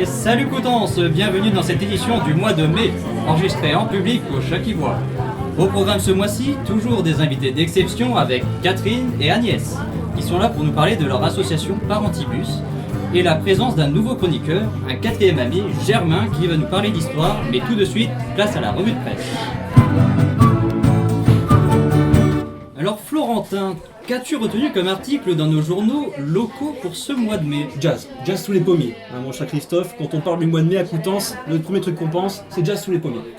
Et salut Coutances, bienvenue dans cette édition du mois de mai, enregistrée en public au Chat-qui-Voit. Au programme ce mois-ci, toujours des invités d'exception avec Catherine et Agnès, qui sont là pour nous parler de leur association Parentibus, et la présence d'un nouveau chroniqueur, un quatrième ami, Germain, qui va nous parler d'histoire, mais tout de suite, place à la revue de presse. Alors Florentin, qu'as-tu retenu comme article dans nos journaux locaux pour ce mois de mai? Jazz sous les pommiers. Hein, mon cher Christophe, quand on parle du mois de mai à Coutances, le premier truc qu'on pense, c'est jazz sous les pommiers.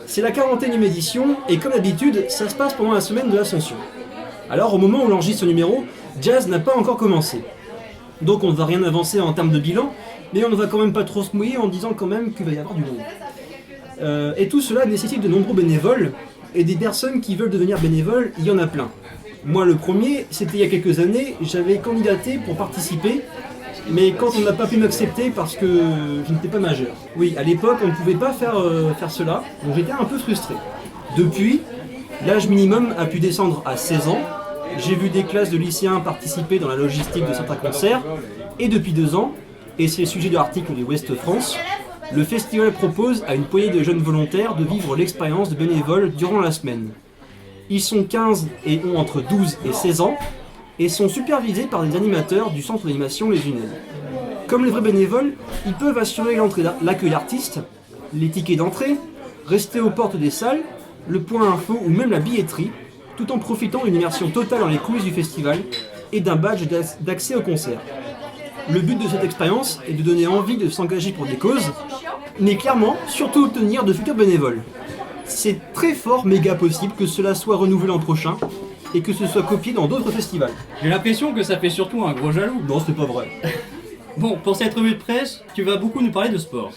C'est la 40e édition, et comme d'habitude, ça se passe pendant la semaine de l'Ascension. Alors, au moment où on enregistre ce numéro, Jazz n'a pas encore commencé. Donc on ne va rien avancer en termes de bilan, mais on ne va quand même pas trop se mouiller en disant quand même qu'il va y avoir du monde. Et tout cela nécessite de nombreux bénévoles, et des personnes qui veulent devenir bénévoles, il y en a plein. Moi le premier, c'était il y a quelques années, j'avais candidaté pour participer, mais quand on n'a pas pu m'accepter parce que je n'étais pas majeur. Oui, à l'époque on ne pouvait pas faire cela, donc j'étais un peu frustré. Depuis, l'âge minimum a pu descendre à 16 ans, j'ai vu des classes de lycéens participer dans la logistique de certains concerts, et depuis 2 ans, et c'est le sujet de l'article du Ouest France, le festival propose à une poignée de jeunes volontaires de vivre l'expérience de bénévoles durant la semaine. Ils sont 15 et ont entre 12 et 16 ans et sont supervisés par des animateurs du centre d'animation Les Unelles. Comme les vrais bénévoles, ils peuvent assurer l'accueil d'artistes, les tickets d'entrée, rester aux portes des salles, le point info ou même la billetterie, tout en profitant d'une immersion totale dans les coulisses du festival et d'un badge d'accès au concert. Le but de cette expérience est de donner envie de s'engager pour des causes, mais clairement, surtout obtenir de futurs bénévoles. C'est très fort méga possible que cela soit renouvelé l'an prochain et que ce soit copié dans d'autres festivals. J'ai l'impression que ça fait surtout un gros jaloux. Non, c'est pas vrai. Bon, pour cette revue de presse, tu vas beaucoup nous parler de sport.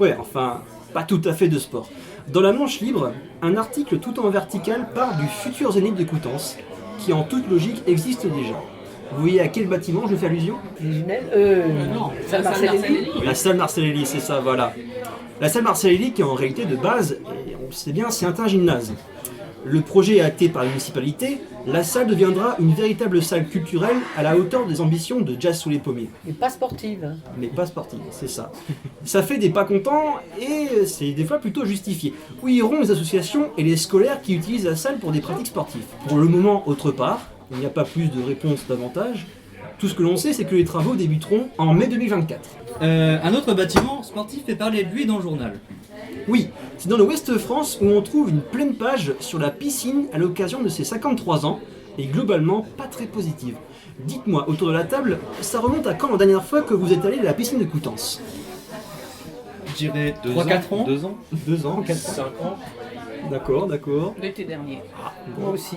Ouais, enfin, pas tout à fait de sport. Dans la Manche Libre, un article tout en vertical part du futur Zénith de Coutances, qui en toute logique existe déjà. Vous voyez à quel bâtiment je fais allusion? Les Unelles Non, salle Marcellelli. La salle Marcellelli, c'est ça, voilà. La salle Marcellelli qui en réalité de base, et on le sait bien, c'est un gymnase. Le projet est acté par la municipalité, la salle deviendra une véritable salle culturelle à la hauteur des ambitions de Jazz sous les pommiers. Mais pas sportive. Mais pas sportive, c'est ça. Ça fait des pas contents et c'est des fois plutôt justifié. Où iront les associations et les scolaires qui utilisent la salle pour des pratiques sportives? Pour le moment, autre part, il n'y a pas plus de réponse davantage. Tout ce que l'on sait, c'est que les travaux débuteront en mai 2024. Un autre bâtiment sportif fait parler de lui dans le journal. Oui, c'est dans le Ouest France où on trouve une pleine page sur la piscine à l'occasion de ses 53 ans, et globalement pas très positive. Dites-moi, autour de la table, ça remonte à quand la dernière fois que vous êtes allé à la piscine de Coutances? Je dirais 3-4 ans. 2 ans 2 ans, 4 ans. 5 ans. D'accord. L'été dernier. Bon. Moi aussi.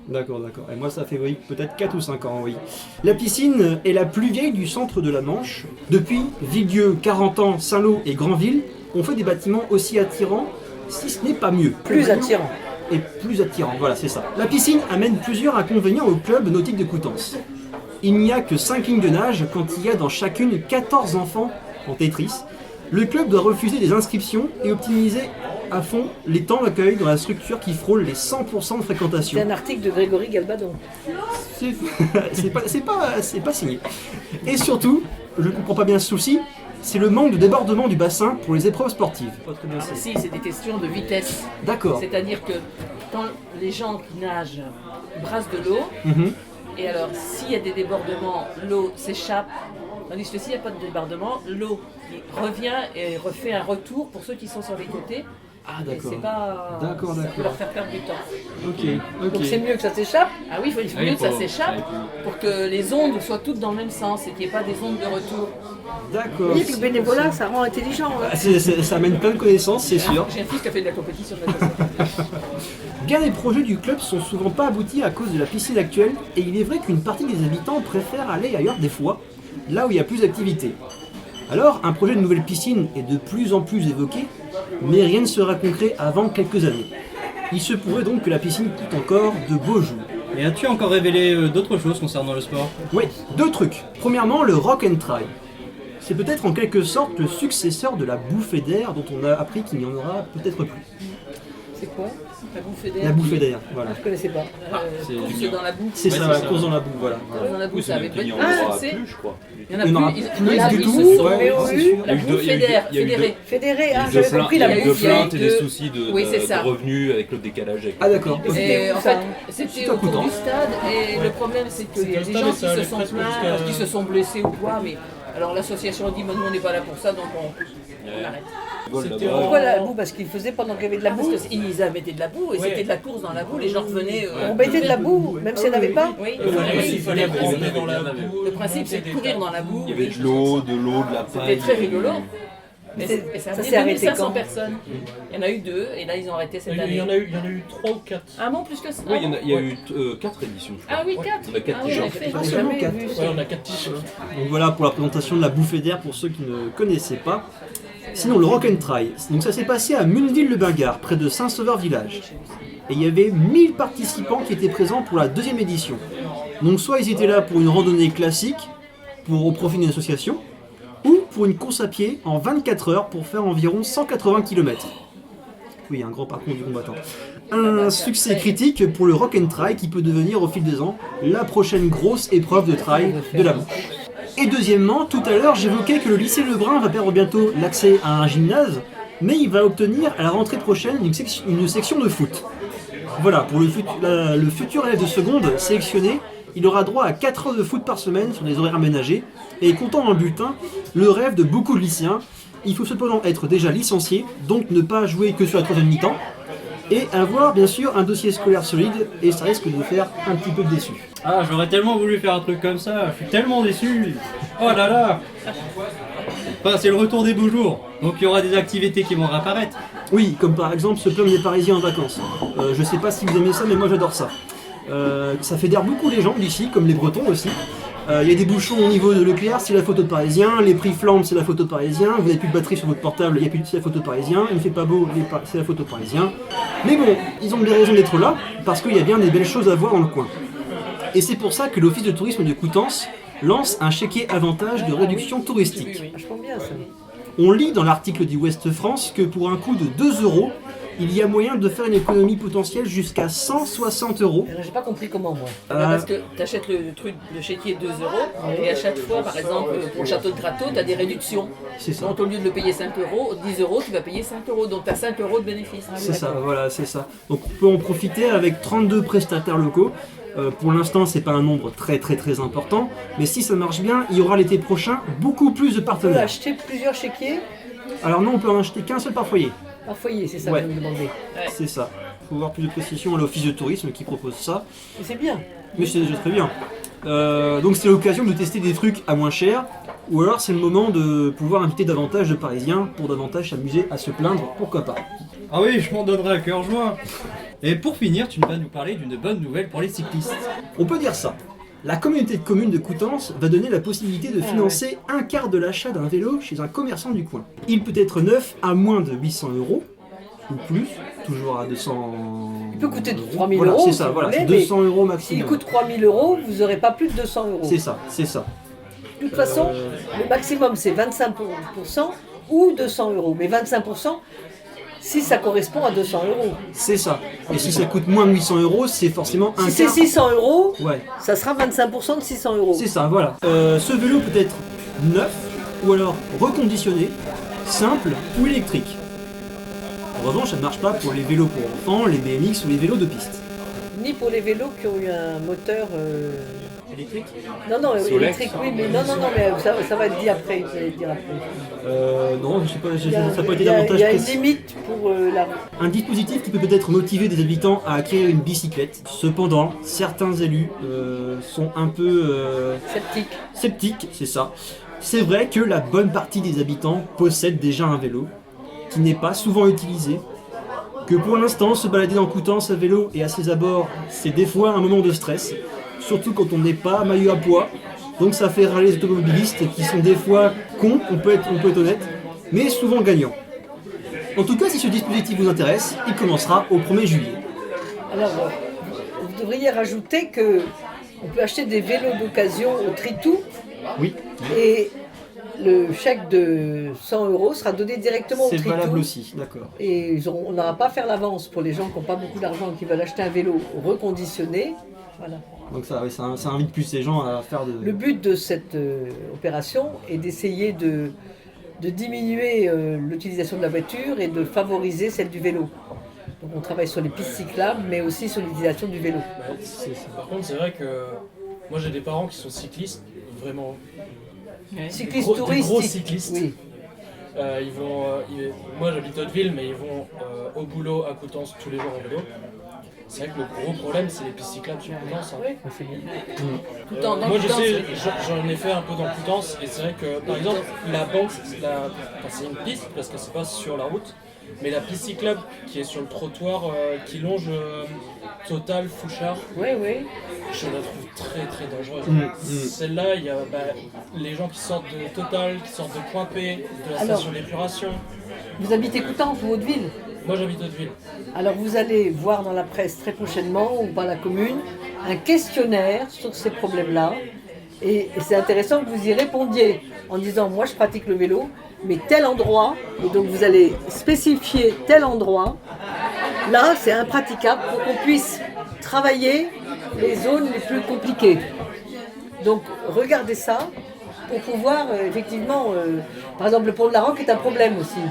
D'accord. Et moi ça fait oui, peut-être 4 ou 5 ans, oui. La piscine est la plus vieille du centre de la Manche. Depuis, Villedieu, Carentan, Saint-Lô et Granville ont fait des bâtiments aussi attirants, si ce n'est pas mieux. Plus attirant. Et plus attirant, voilà, c'est ça. La piscine amène plusieurs inconvénients au club nautique de Coutances. Il n'y a que 5 lignes de nage quand il y a dans chacune 14 enfants en Tetris. Le club doit refuser des inscriptions et optimiser à fond les temps d'accueil dans la structure qui frôle les 100% de fréquentation. C'est un article de Grégory Galbadon. C'est pas signé. Et surtout, je ne comprends pas bien ce souci, c'est le manque de débordement du bassin pour les épreuves sportives. Pas très bien Ah, saisi. si, c'est des questions de vitesse. D'accord. C'est-à-dire que quand les gens qui nagent brassent de l'eau, Mhm. et alors s'il y a des débordements, l'eau s'échappe. Tandis que s'il n'y a pas de débordement, l'eau revient et refait un retour pour ceux qui sont sur les côtés. Ah Et d'accord. c'est pas. D'accord. Ça peut leur faire perdre du temps. Ok. Donc c'est mieux que ça s'échappe. Ah oui, il faut Oui, mieux que ça faut- s'échappe pour que les ondes soient toutes dans le même sens et qu'il n'y ait pas des ondes de retour. D'accord. Oui, le bénévolat, ça rend intelligent. Hein. Ah, ça amène plein de connaissances, c'est sûr. J'ai un fils qui a fait de la compétition de natation. Bien des projets du club sont souvent pas aboutis à cause de la piscine actuelle, et il est vrai qu'une partie des habitants préfèrent aller ailleurs des fois, là où il y a plus d'activité. Alors, un projet de nouvelle piscine est de plus en plus évoqué, mais rien ne sera concret avant quelques années. Il se pourrait donc que la piscine quitte encore de beaux jours. Et as-tu encore révélé d'autres choses concernant le sport? Oui, 2 trucs. Premièrement, le Rock and Try. C'est peut-être en quelque sorte le successeur de la bouffée d'air dont on a appris qu'il n'y en aura peut-être plus. C'est quoi? La bouffée d'air. La bouffée d'air, voilà. Je connaissais pas. Course dans la boue. C'est Ouais, ça, c'est la ça. course dans la boue, voilà. Dans la boue, Oui, ça c'est avait même pas qu'il y en été aura pensé. plus, je crois. Il y en a Il y en aura plus. plus Non, du ils tout, se sont- ouais, oui, c'est oui. sûr. La boue fédère, il y a eu deux- fédérée. Fédéré, Il y a eu j'avais deux plaintes- compris il y la a eu bouffe. deux bouffe. Il y a eu plaintes et des deux- soucis de, Oui, c'est de ça. revenus avec le décalage. Avec Ah d'accord. Et ok. Et en ça. fait, c'était autour du stade et le problème c'est qu'il y a des gens qui se sont plaints, qui se sont blessés ou quoi, mais alors l'association a dit nous on n'est pas là pour ça donc on arrête. C'était Pourquoi la boue? Parce qu'ils faisaient pendant qu'il y avait de la Parce boue. qu'ils mettaient de la boue et c'était de la course dans la boue, les gens revenaient. On mettait de la boue, même s'il n'y en avait pas. Oui, Il fallait rentrer dans la le principe c'est de courir dans la boue. Il y avait de l'eau, de la paille. C'était très rigolo. Et Mais ça ça a s'est fait arrêté 2500 quand? personnes. Il y en a eu 2 et là ils ont arrêté cette Il année. y en a eu 3 ou 4. Ah bon, plus que ça. Oui, il y a eu 4 éditions. Je crois. Ah oui, 4. On a 4 Ah oui, en t-shirts. effet. J'ai Jamais seulement quatre. vu Ouais, ça. on a 4 t-shirts. Donc voilà pour la présentation de la bouffée d'air pour ceux qui ne connaissaient pas. Sinon, le Rock and Try. Donc ça s'est passé à Munville-le-Bingard, près de Saint-Sauveur-Village. Et il y avait 1000 participants qui étaient présents pour la deuxième édition. Donc soit ils étaient là pour une randonnée classique, au profit d'une association, ou pour une course à pied en 24 heures pour faire environ 180 km. Oui, un grand parcours du combattant. Un succès critique pour le Rock and Try qui peut devenir au fil des ans la prochaine grosse épreuve de trail de la Manche. Et deuxièmement, tout à l'heure, j'évoquais que le lycée Lebrun va perdre bientôt l'accès à un gymnase, mais il va obtenir à la rentrée prochaine une section de foot. Voilà, pour le futur élève de seconde sélectionné, il aura droit à 4 heures de foot par semaine sur des horaires aménagés, et comptant dans le bulletin le rêve de beaucoup de lycéens. Il faut cependant être déjà licencié, donc ne pas jouer que sur la troisième mi-temps, et avoir bien sûr un dossier scolaire solide, et ça risque de faire un petit peu déçu. Ah, j'aurais tellement voulu faire un truc comme ça, je suis tellement déçu. Oh là là. Enfin, c'est le retour des beaux jours, donc il y aura des activités qui vont réapparaître. Oui, comme par exemple se plaindre des Parisiens en vacances. Je sais pas si vous aimez ça, mais moi j'adore ça. Ça fédère beaucoup les gens d'ici, comme les Bretons aussi. Il y a des bouchons au niveau de Leclerc, c'est la photo de Parisien. Les prix flambent, c'est la photo de Parisien. Vous n'avez plus de batterie sur votre portable, il y a plus c'est la photo de Parisien. Il ne fait pas beau, c'est la photo de Parisien. Mais bon, ils ont bien raison d'être là, parce qu'il y a bien des belles choses à voir dans le coin. Et c'est pour ça que l'Office de tourisme de Coutances lance un chéquier avantage de réduction touristique. Vachement bien ça. On lit dans l'article du Ouest France que pour un coût de 2 €, il y a moyen de faire une économie potentielle jusqu'à 160 €. Alors, j'ai pas compris comment moi. Parce que tu achètes le truc, le chéquier 2 € et à chaque fois, par exemple, pour le château de Grateau, tu as des réductions. C'est ça. Donc au lieu de le payer 5 €, 10 €, tu vas payer 5 €. Donc tu as 5 € de bénéfice. C'est ça, voilà, c'est ça. Donc on peut en profiter avec 32 prestataires locaux. Pour l'instant, c'est pas un nombre très important, mais si ça marche bien, il y aura l'été prochain beaucoup plus de On peut partenaires. acheter plusieurs chéquiers Alors non, on peut en acheter qu'un seul par foyer. par foyer, c'est ça Ouais. que vous me demandez. C'est ça. Il faut avoir plus de précision à l'Office de tourisme qui propose ça. Et c'est bien. Mais c'est déjà très bien. Donc c'est l'occasion de tester des trucs à moins cher, ou alors c'est le moment de pouvoir inviter davantage de Parisiens pour davantage s'amuser à se plaindre, pourquoi pas. Ah oui, je m'en donnerai à cœur joie. Et pour finir, tu vas nous parler d'une bonne nouvelle pour les cyclistes. On peut dire ça. La communauté de communes de Coutances va donner la possibilité de financer un quart de l'achat d'un vélo chez un commerçant du coin. Il peut être neuf à moins de 800 €, ou plus, toujours à 200 Il peut coûter euros. 3 000 Voilà, €, c'est si ça, vous voilà, voulez, c'est mais 200 € S'il maximum. coûte 3 000 €, vous n'aurez pas plus de 200 €. C'est ça, c'est ça. De toute façon, le maximum c'est 25% ou 200 €. Mais 25%, si ça correspond à 200 €. C'est ça. Et si ça coûte moins de 800 €, c'est forcément un Si c'est quart. 600 €, Ouais, ça sera 25% de 600 €. c'est ça, voilà. Ce vélo peut être neuf, ou alors reconditionné, simple ou électrique. En revanche, ça ne marche pas pour les vélos pour enfants, les BMX ou les vélos de piste. Ni pour les vélos qui ont eu un moteur Électrique ? Non, Solex. électrique, oui, mais non, mais ça va être dit après. Vous allez dire après. Non, je sais pas, Il y a, ça n'a pas été il y a- davantage il y a une précis. limite pour la Un dispositif qui peut peut-être motiver des habitants à acquérir une bicyclette. Cependant, certains élus sont un peu sceptique. sceptiques, c'est ça. C'est vrai que la bonne partie des habitants possèdent déjà un vélo, qui n'est pas souvent utilisé. Que pour l'instant, se balader en Coutances à vélo et à ses abords, c'est des fois un moment de stress. Surtout quand on n'est pas maillot à poids. Donc ça fait râler les automobilistes qui sont des fois cons, on peut être honnête, mais souvent gagnants. En tout cas, si ce dispositif vous intéresse, il commencera au 1er juillet. Alors, vous devriez rajouter que on peut acheter des vélos d'occasion au Tritou Oui. et le chèque de 100 € sera donné directement au C'est Tritou. valable aussi, d'accord. Et on n'aura pas à faire l'avance pour les gens qui n'ont pas beaucoup d'argent et qui veulent acheter un vélo reconditionné. Voilà. Donc ça invite plus les gens à faire de... Le but de cette opération est d'essayer de diminuer l'utilisation de la voiture et de favoriser celle du vélo. Donc on travaille sur les pistes cyclables, mais aussi sur l'utilisation du vélo. Par contre, c'est vrai que moi j'ai des parents qui sont cyclistes, vraiment Cyclistes des touristes. gros cyclistes. Oui. Moi j'habite Hauteville, mais ils vont au boulot à Coutances tous les jours en vélo. C'est vrai que le gros problème, c'est les pistes cyclables sur Coutances. Hein. Oui, c'est bien. Moi je sais, j'en ai fait un peu dans Coutances, et c'est vrai que par exemple, la banque, c'est une piste parce que c'est pas sur la route, mais la piste cyclable qui est sur le trottoir qui longe Total, Fouchard, Oui, oui. je la trouve très très dangereuse. Celle-là, il y a les gens qui sortent de Total, qui sortent de Point P, de la station d'épuration. Vous habitez Coutances ou Hauteville? Moi j'habite Hauteville. Alors vous allez voir dans la presse très prochainement, ou par la commune, un questionnaire sur ces problèmes-là. Et c'est intéressant que vous y répondiez en disant, moi je pratique le vélo, mais tel endroit, et donc vous allez spécifier tel endroit, là c'est impraticable pour qu'on puisse travailler les zones les plus compliquées. Donc regardez ça pour pouvoir effectivement, par exemple le pont de la Roque est un problème aussi.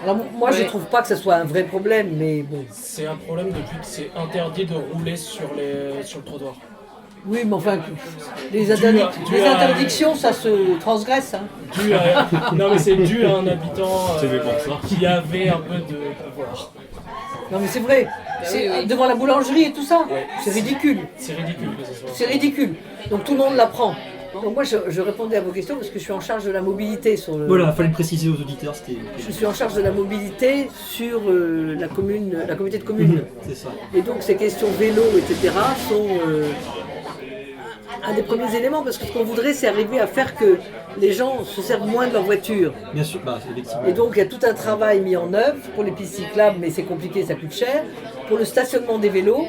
Alors moi je ne trouve pas que ce soit un vrai problème, mais bon. C'est un problème depuis que c'est interdit de rouler sur le trottoir. Oui, mais enfin, les interdictions, ça se transgresse. Hein. Non mais c'est dû à un habitant qui avait un peu de pouvoir. Non mais c'est vrai, c'est devant la boulangerie et tout ça, c'est ridicule. C'est ridicule que ce soit. C'est ridicule, donc tout le monde l'apprend. Donc moi je répondais à vos questions parce que je suis en charge de la mobilité sur le... Voilà, il fallait le préciser aux auditeurs, c'était... Je suis en charge de la mobilité sur la communauté de communes. C'est ça. Et donc ces questions vélo, etc. sont un des premiers éléments, parce que ce qu'on voudrait, c'est arriver à faire que les gens se servent moins de leur voiture. Bien sûr, effectivement. Et donc il y a tout un travail mis en œuvre pour les pistes cyclables, mais c'est compliqué, ça coûte cher. Pour le stationnement des vélos,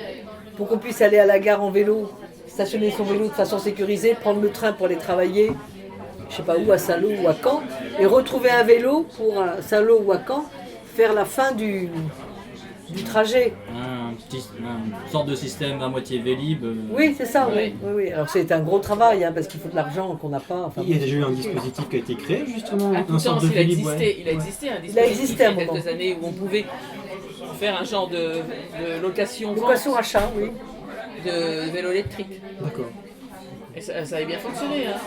pour qu'on puisse aller à la gare en vélo, stationner son vélo de façon sécurisée, prendre le train pour aller travailler, je sais pas où, à Saint-Lô ou à Caen, et retrouver un vélo pour à Saint-Lô ou à Caen, faire la fin du trajet. Une sorte de système à moitié Vélib. Oui, c'est ça, oui. Alors c'est un gros travail, hein, parce qu'il faut de l'argent qu'on n'a pas. Enfin, il y a déjà eu un dispositif qui a été créé, justement. À Coutances, il a existé un dispositif il y a quelques années où on pouvait faire un genre de location achat, oui. De vélo électrique. D'accord. Et ça avait bien fonctionné. Hein.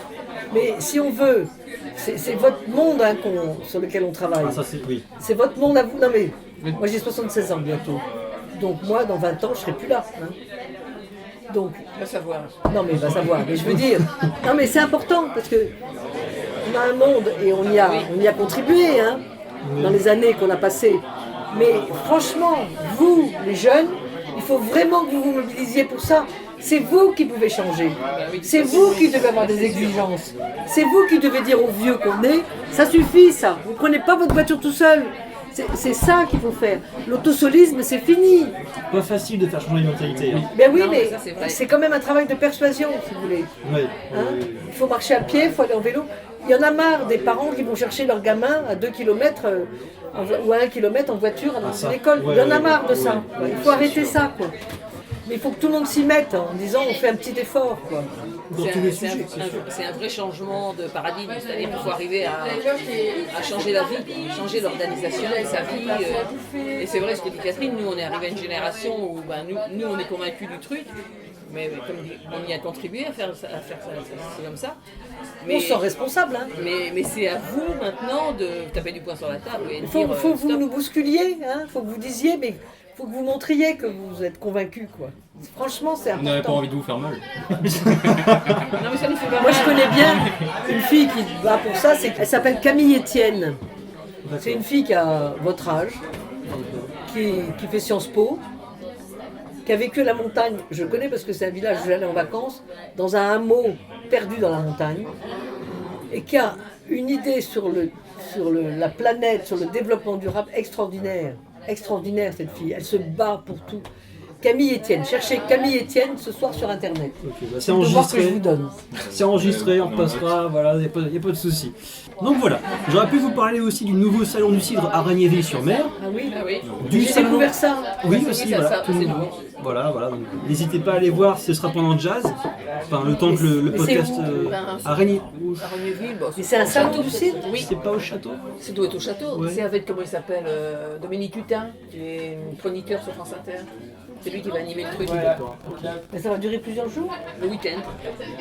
Mais si on veut, c'est votre monde hein, sur lequel on travaille. Ah, ça c'est oui. C'est votre monde à vous. Non mais, moi j'ai 76 ans bientôt. Donc moi, dans 20 ans, je ne serai plus là. Hein. Donc, va savoir. Non mais va savoir. Mais je veux dire, non mais c'est important parce que on a un monde et on y a contribué hein, dans les années qu'on a passées. Mais franchement, vous, les jeunes, il faut vraiment que vous vous mobilisiez pour ça. C'est vous qui pouvez changer. C'est vous qui devez avoir des exigences. C'est vous qui devez dire aux vieux qu'on est, ça suffit ça. Vous ne prenez pas votre voiture tout seul. C'est ça qu'il faut faire. L'autosolisme, c'est fini. Pas facile de faire changer une mentalité. Hein. Ben oui, mais c'est quand même un travail de persuasion, si vous voulez. Oui. Hein, il faut marcher à pied, il faut aller en vélo. Il y en a marre des parents qui vont chercher leurs gamins à 2 km ou à 1 km en voiture à l'école. Il y en a marre de ça. Il faut arrêter ça, quoi. Mais il faut que tout le monde s'y mette en disant on fait un petit effort, quoi. C'est un vrai changement de paradigme, c'est-à-dire qu'il faut arriver à changer la vie, changer l'organisation de sa vie. Et c'est vrai ce que dit Catherine, nous on est arrivé à une génération où nous on est convaincus du truc, mais comme on y a contribué à faire ça comme ça. Mais, on se sent responsable. Hein. Mais c'est à vous maintenant de taper du poing sur la table et de dire faut que vous nous bousculiez, hein, faut que vous disiez, mais faut que vous montriez que vous êtes convaincus, quoi. Franchement, c'est important. On n'avait pas envie de vous faire mal. Non, mais ça nous fait pas Moi, je connais bien une fille qui va pour ça. Elle s'appelle Camille Etienne. C'est une fille qui a votre âge, qui fait Sciences Po, qui a vécu à la montagne. Je le connais parce que c'est un village où j'allais en vacances, dans un hameau perdu dans la montagne, et qui a une idée sur la planète, sur le développement durable extraordinaire. Extraordinaire cette fille, elle se bat pour tout. Camille Etienne. Cherchez Camille Etienne ce soir sur internet. Ok, bah, c'est Le devoir que je enregistré. vous donne. C'est enregistré, on passera, voilà, il n'y a pas de souci. Donc voilà, j'aurais pu vous parler aussi du nouveau salon du cidre à Ragnéville-sur-Mer. Ah oui, Ah oui. Du j'ai salon. découvert ça. Oui, ça, aussi, ça, voilà. ça, tout c'est nouveau. nouveau. Voilà. Donc, n'hésitez pas à aller voir, ce sera pendant jazz. Enfin, le temps que le Mais c'est podcast où à Régny. À Regneville, bon, Mais c'est un salon château, du cidre. Oui, C'est pas au château? c'est doit être au château. Ouais. C'est avec, comment il s'appelle, Dominique Hutin, qui est chroniqueur sur France Inter. C'est lui qui va animer le truc. Mais ça va durer plusieurs jours. Le week-end.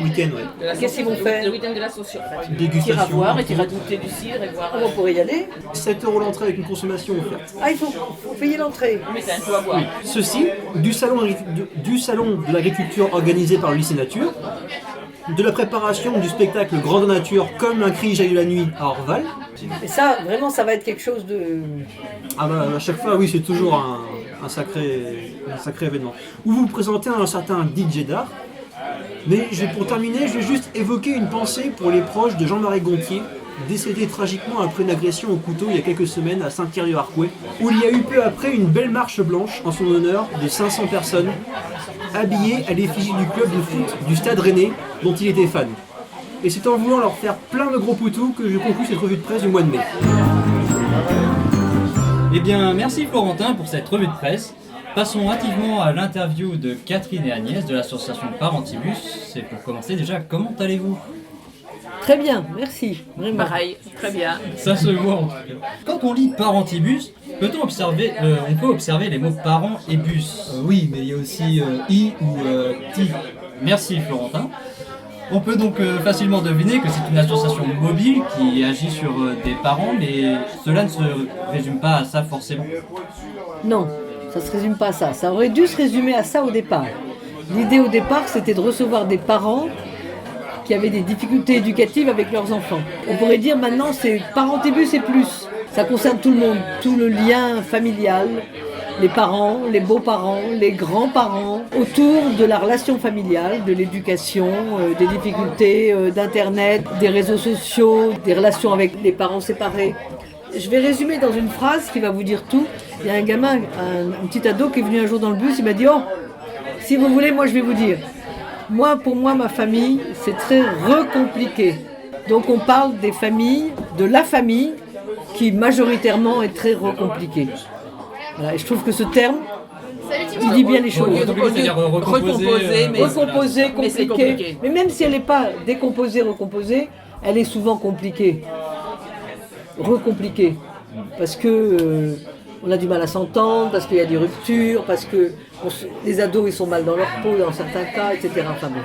Week-end, ouais. De la Qu'est-ce qu'ils vont faire Le week-end de l'ascension. Tu iras Dégustation. voir et tu iras goûter du cidre et voir. On pourrait y aller. 7 € l'entrée avec une consommation offerte. Ah, il faut payer l'entrée. Mais c'est un coup à voir. Ceci, du salon de l'agriculture organisé par le lycée Nature, de la préparation du spectacle Grande Nature comme un cri jaillit de la nuit à Orval. Et ça, vraiment, ça va être quelque chose de... Ah bah à chaque fois, oui, c'est toujours un sacré événement. Où vous présentez un certain DJ d'art. Mais pour terminer, je vais juste évoquer une pensée pour les proches de Jean-Marie Gontier, décédé tragiquement après une agression au couteau il y a quelques semaines à Saint-Thierry-du-Harcouët, où il y a eu peu après une belle marche blanche en son honneur de 500 personnes, habillées à l'effigie du club de foot du Stade Rennais, dont il était fan. Et c'est en voulant leur faire plein de gros poutous que je conclue cette revue de presse du mois de mai. Eh bien, merci Florentin pour cette revue de presse. Passons hâtivement à l'interview de Catherine et Agnès de l'association Parentibus. C'est pour commencer déjà, comment allez-vous? Très bien, merci. Vraiment. Pareil, très bien. Ça se voit en tout cas. Quand on lit Parentibus, peut-on observer, on peut observer les mots parents et bus. Oui, mais il y a aussi I ou TI. Merci Florentin. On peut donc facilement deviner que c'est une association mobile qui agit sur des parents, mais cela ne se résume pas à ça forcément. Non, ça se résume pas à ça. Ça aurait dû se résumer à ça au départ. L'idée au départ, c'était de recevoir des parents qui avaient des difficultés éducatives avec leurs enfants. On pourrait dire maintenant, c'est Parentibus et plus. Ça concerne tout le monde, tout le lien familial, les parents, les beaux-parents, les grands-parents, autour de la relation familiale, de l'éducation, des difficultés d'Internet, des réseaux sociaux, des relations avec les parents séparés. Je vais résumer dans une phrase qui va vous dire tout. Il y a un gamin, un petit ado qui est venu un jour dans le bus, il m'a dit « Oh, si vous voulez, moi je vais vous dire. Moi, pour moi, ma famille, c'est très recompliqué. » Donc on parle des familles, de la famille, qui majoritairement est très recompliquée. Voilà, et je trouve que ce terme, il dit bien les choses. C'est-à-dire recomposer, mais Recomposée, mais c'est compliquée. compliqué. Mais même si elle n'est pas décomposée, recomposée, elle est souvent compliquée. Recompliquée. Parce que on a du mal à s'entendre, parce qu'il y a des ruptures, parce que les ados ils sont mal dans leur peau dans certains cas, etc. Enfin, bon.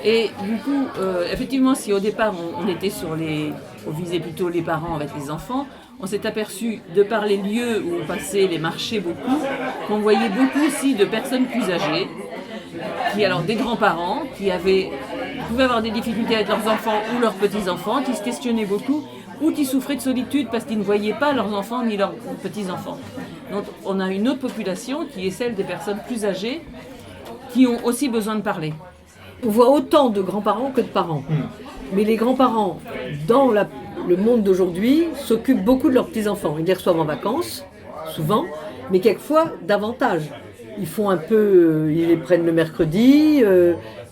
Et du coup, effectivement, si au départ on visait plutôt les parents avec les enfants, on s'est aperçu, de par les lieux où on passait, les marchés beaucoup, qu'on voyait beaucoup aussi de personnes plus âgées, alors des grands-parents, qui pouvaient avoir des difficultés avec leurs enfants ou leurs petits-enfants, qui se questionnaient beaucoup, ou qui souffraient de solitude parce qu'ils ne voyaient pas leurs enfants ni leurs petits-enfants. Donc on a une autre population qui est celle des personnes plus âgées, qui ont aussi besoin de parler. On voit autant de grands-parents que de parents. Mais les grands-parents, dans le monde d'aujourd'hui, s'occupent beaucoup de leurs petits-enfants. Ils les reçoivent en vacances, souvent, mais quelquefois davantage. Ils font un peu, ils les prennent le mercredi,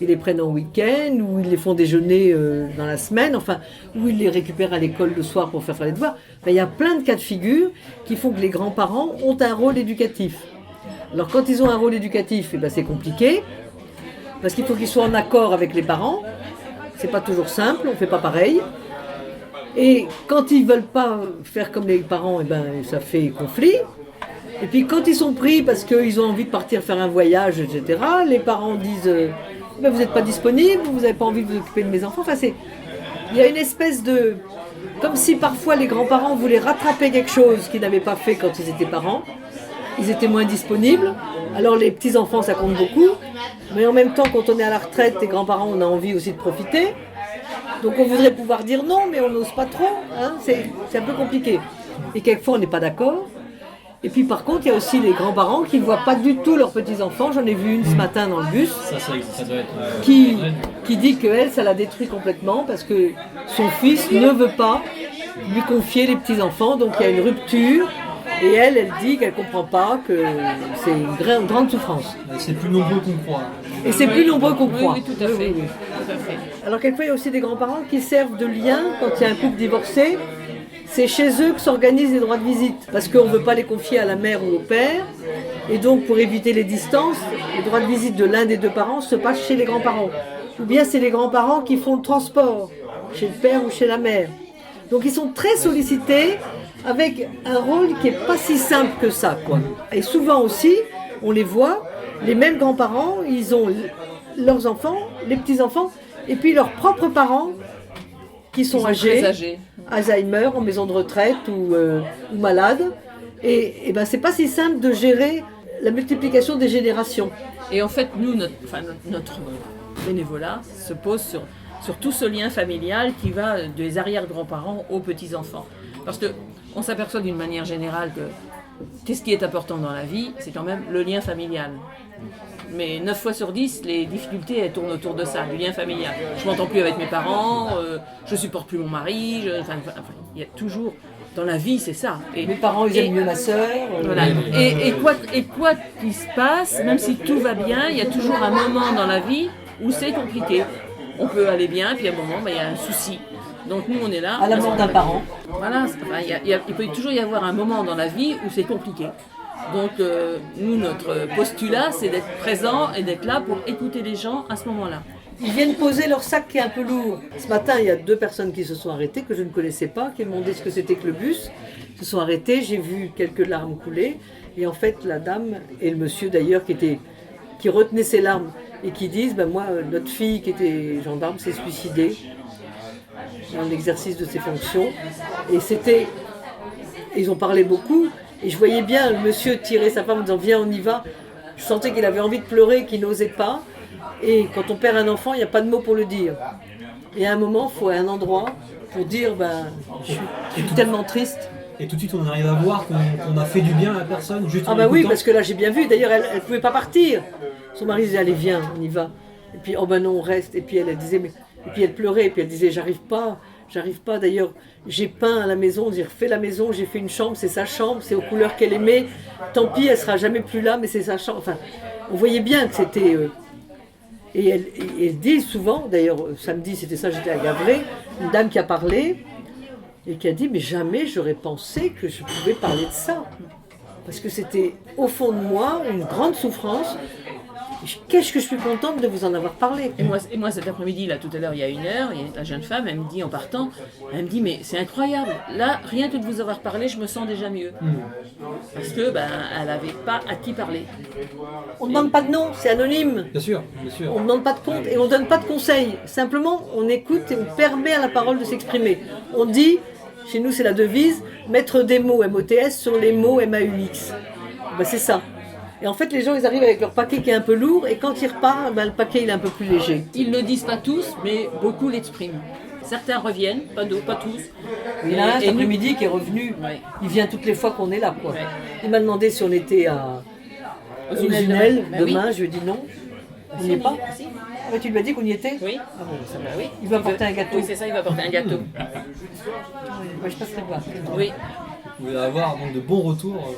ils les prennent en week-end, ou ils les font déjeuner dans la semaine, enfin, ou ils les récupèrent à l'école le soir pour faire les devoirs. Enfin, il y a plein de cas de figure qui font que les grands-parents ont un rôle éducatif. Alors quand ils ont un rôle éducatif, eh ben, c'est compliqué, parce qu'il faut qu'ils soient en accord avec les parents. C'est pas toujours simple, on fait pas pareil. Et quand ils veulent pas faire comme les parents, eh ben, ça fait conflit. Et puis quand ils sont pris parce qu'ils ont envie de partir faire un voyage, etc., les parents disent ben, vous n'êtes pas disponible, vous n'avez pas envie de vous occuper de mes enfants. Enfin, il y a une espèce de... Comme si parfois les grands-parents voulaient rattraper quelque chose qu'ils n'avaient pas fait quand ils étaient parents. Ils étaient moins disponibles. Alors les petits-enfants, ça compte beaucoup. Mais en même temps, quand on est à la retraite, les grands-parents, on a envie aussi de profiter. Donc on voudrait pouvoir dire non, mais on n'ose pas trop. Hein, c'est un peu compliqué. Et quelquefois, on n'est pas d'accord. Et puis par contre, il y a aussi les grands-parents qui ne voient pas du tout leurs petits-enfants. J'en ai vu une ce matin dans le bus Ça doit être... qui dit qu'elle, ça la détruit complètement parce que son fils ne veut pas lui confier les petits-enfants. Donc il y a une rupture Et elle dit qu'elle ne comprend pas, que c'est une grande souffrance. C'est plus nombreux qu'on croit. Et c'est plus nombreux qu'on Oui, croit. oui, tout à fait. Oui. Tout à fait. Alors quelquefois, il y a aussi des grands-parents qui servent de lien quand il y a un couple divorcé. C'est chez eux que s'organisent les droits de visite, parce qu'on ne veut pas les confier à la mère ou au père. Et donc, pour éviter les distances, les droits de visite de l'un des deux parents se passent chez les grands-parents. Ou bien c'est les grands-parents qui font le transport, chez le père ou chez la mère. Donc ils sont très sollicités, avec un rôle qui n'est pas si simple que ça, quoi. Et souvent aussi, on les voit, les mêmes grands-parents, ils ont leurs enfants, les petits-enfants, et puis leurs propres parents qui sont Très âgés, âgés. Alzheimer, en maison de retraite ou malades. Et ben, c'est pas si simple de gérer la multiplication des générations. Et en fait, nous, notre bénévolat se pose sur tout ce lien familial qui va des arrière-grands-parents aux petits-enfants. Parce qu'on s'aperçoit d'une manière générale que qu'est-ce qui est important dans la vie, c'est quand même le lien familial. Mais 9 fois sur 10, les difficultés, elles tournent autour de ça, du lien familial. Je m'entends plus avec mes parents, je supporte plus mon mari, il y a toujours... Dans la vie, c'est ça. Et, Mes parents, ils aiment mieux ma sœur. voilà. Et quoi qu'il se passe, même si tout va bien, il y a toujours un moment dans la vie où c'est compliqué. On peut aller bien, puis à un moment, il y a un souci. Donc nous, on est là. À la mort d'un parent. Voilà, il peut toujours y avoir un moment dans la vie où c'est compliqué. Donc nous, notre postulat, c'est d'être présent et d'être là pour écouter les gens à ce moment-là. Ils viennent poser leur sac qui est un peu lourd. Ce matin, il y a 2 personnes qui se sont arrêtées, que je ne connaissais pas, qui me demandaient ce que c'était que le bus. Ils se sont arrêtés, j'ai vu quelques larmes couler. Et en fait, la dame et le monsieur d'ailleurs qui retenaient ses larmes et qui disent, moi, notre fille qui était gendarme s'est suicidée dans l'exercice de ses fonctions. Et ils ont parlé beaucoup. Et je voyais bien le monsieur tirer sa femme en disant, viens, on y va. Je sentais qu'il avait envie de pleurer, qu'il n'osait pas. Et quand on perd un enfant, il n'y a pas de mots pour le dire. Et à un moment, il faut un endroit pour dire je suis tellement triste. Et tout de suite, on arrive à voir qu'on a fait du bien à la personne, juste en Ah bah oui, l'écoutant. parce que là, j'ai bien vu. D'ailleurs, elle ne pouvait pas partir. Son mari disait, allez, viens, on y va. Et puis, oh ben non, on reste. Et puis, elle disait, et puis elle pleurait. Et puis, elle disait, j'arrive pas. D'ailleurs, j'ai peint à la maison. J'ai refait la maison, j'ai fait une chambre. C'est sa chambre, c'est aux couleurs qu'elle aimait. Tant pis, elle sera jamais plus là, mais c'est sa chambre. Enfin, on voyait bien que c'était... Et elle dit souvent, d'ailleurs samedi c'était ça, j'étais à Gavray, une dame qui a parlé et qui a dit mais jamais j'aurais pensé que je pouvais parler de ça. Parce que c'était au fond de moi une grande souffrance. Qu'est-ce que je suis contente de vous en avoir parlé. Et moi cet après-midi, là tout à l'heure, il y a 1 heure, il y a la jeune femme, elle me dit en partant, elle me dit mais c'est incroyable, là rien que de vous avoir parlé, je me sens déjà mieux. Parce que elle n'avait pas à qui parler. On ne demande pas de nom, c'est anonyme. Bien sûr, bien sûr. On ne demande pas de compte et on ne donne pas de conseils. Simplement, on écoute et on permet à la parole de s'exprimer. On dit, chez nous c'est la devise, mettre des mots MOTS sur les mots MAUX. C'est ça. Et en fait, les gens, ils arrivent avec leur paquet qui est un peu lourd, et quand ils repartent, le paquet, il est un peu plus léger. Ils ne le disent pas tous, mais beaucoup l'expriment. Certains reviennent, pas tous. Il y en a un cet Et nous- après-midi qui est revenu, Ouais. il vient toutes les fois qu'on est là, quoi. Ouais. Il m'a demandé si on était aux Unelles demain. demain, je lui ai dit non. On n'y est pas. Ah bah, tu lui as dit qu'on y était. Oui. Ah bon, ça va. Oui. Il va apporter un gâteau. Oui, c'est ça, il va porter un gâteau. Moi, je passerai pas. Oui. Vous allez avoir donc de bons retours.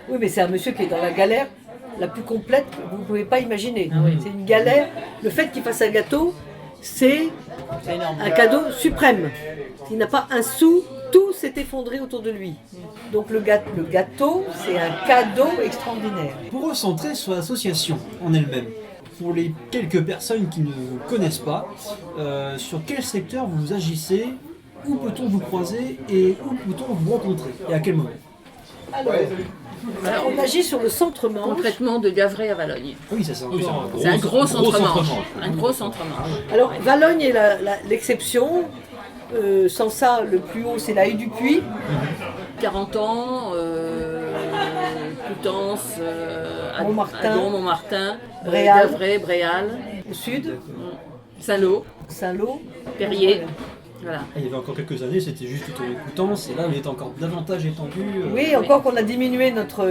Oui, mais c'est un monsieur qui est dans la galère la plus complète que vous ne pouvez pas imaginer. Ah oui. C'est une galère. Le fait qu'il fasse un gâteau, c'est C'est énorme. un cadeau suprême. Il n'a pas un sou, tout s'est effondré autour de lui. Donc le gâteau, c'est un cadeau extraordinaire. Pour recentrer sur l'association en elle-même, pour les quelques personnes qui ne vous connaissent pas, sur quel secteur vous agissez, où peut-on vous croiser et où peut-on vous rencontrer et à quel moment? Alors, on agit sur le centre-Manche. Concrètement, de Gavray à Valogne. Oui, ça c'est encore C'est un gros centre-manche. centre-manche. Un gros centre-manche. Alors Valogne est l'exception. Sans ça, le plus haut, c'est la Haie du Puy. 40 ans, Coutances, Montmartin. Adon, Montmartin, Bréal. Gavray, Bréal, Au sud, Saint-Lô, Saint-Lô. Perrier. Voilà. Il y avait encore quelques années, c'était juste autour des Coutances, et là, il est encore davantage étendu. Oui, encore qu'on a diminué notre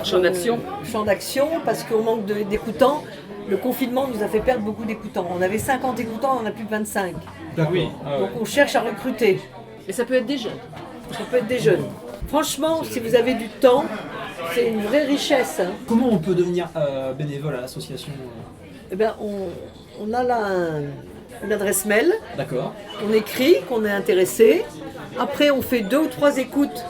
champ d'action. champ d'action, parce qu'au manque d'écoutants, le confinement nous a fait perdre beaucoup d'écoutants. On avait 50 écoutants, on en a plus de 25. D'accord. Donc on cherche à recruter. Et ça peut être des jeunes. Ça peut être des jeunes. Franchement, si vous avez du temps, c'est une vraie richesse. Hein. Comment on peut devenir bénévole à l'association Eh ben, on a là une adresse mail. D'accord. On écrit qu'on est intéressé. Après, on fait 2 ou 3 écoutes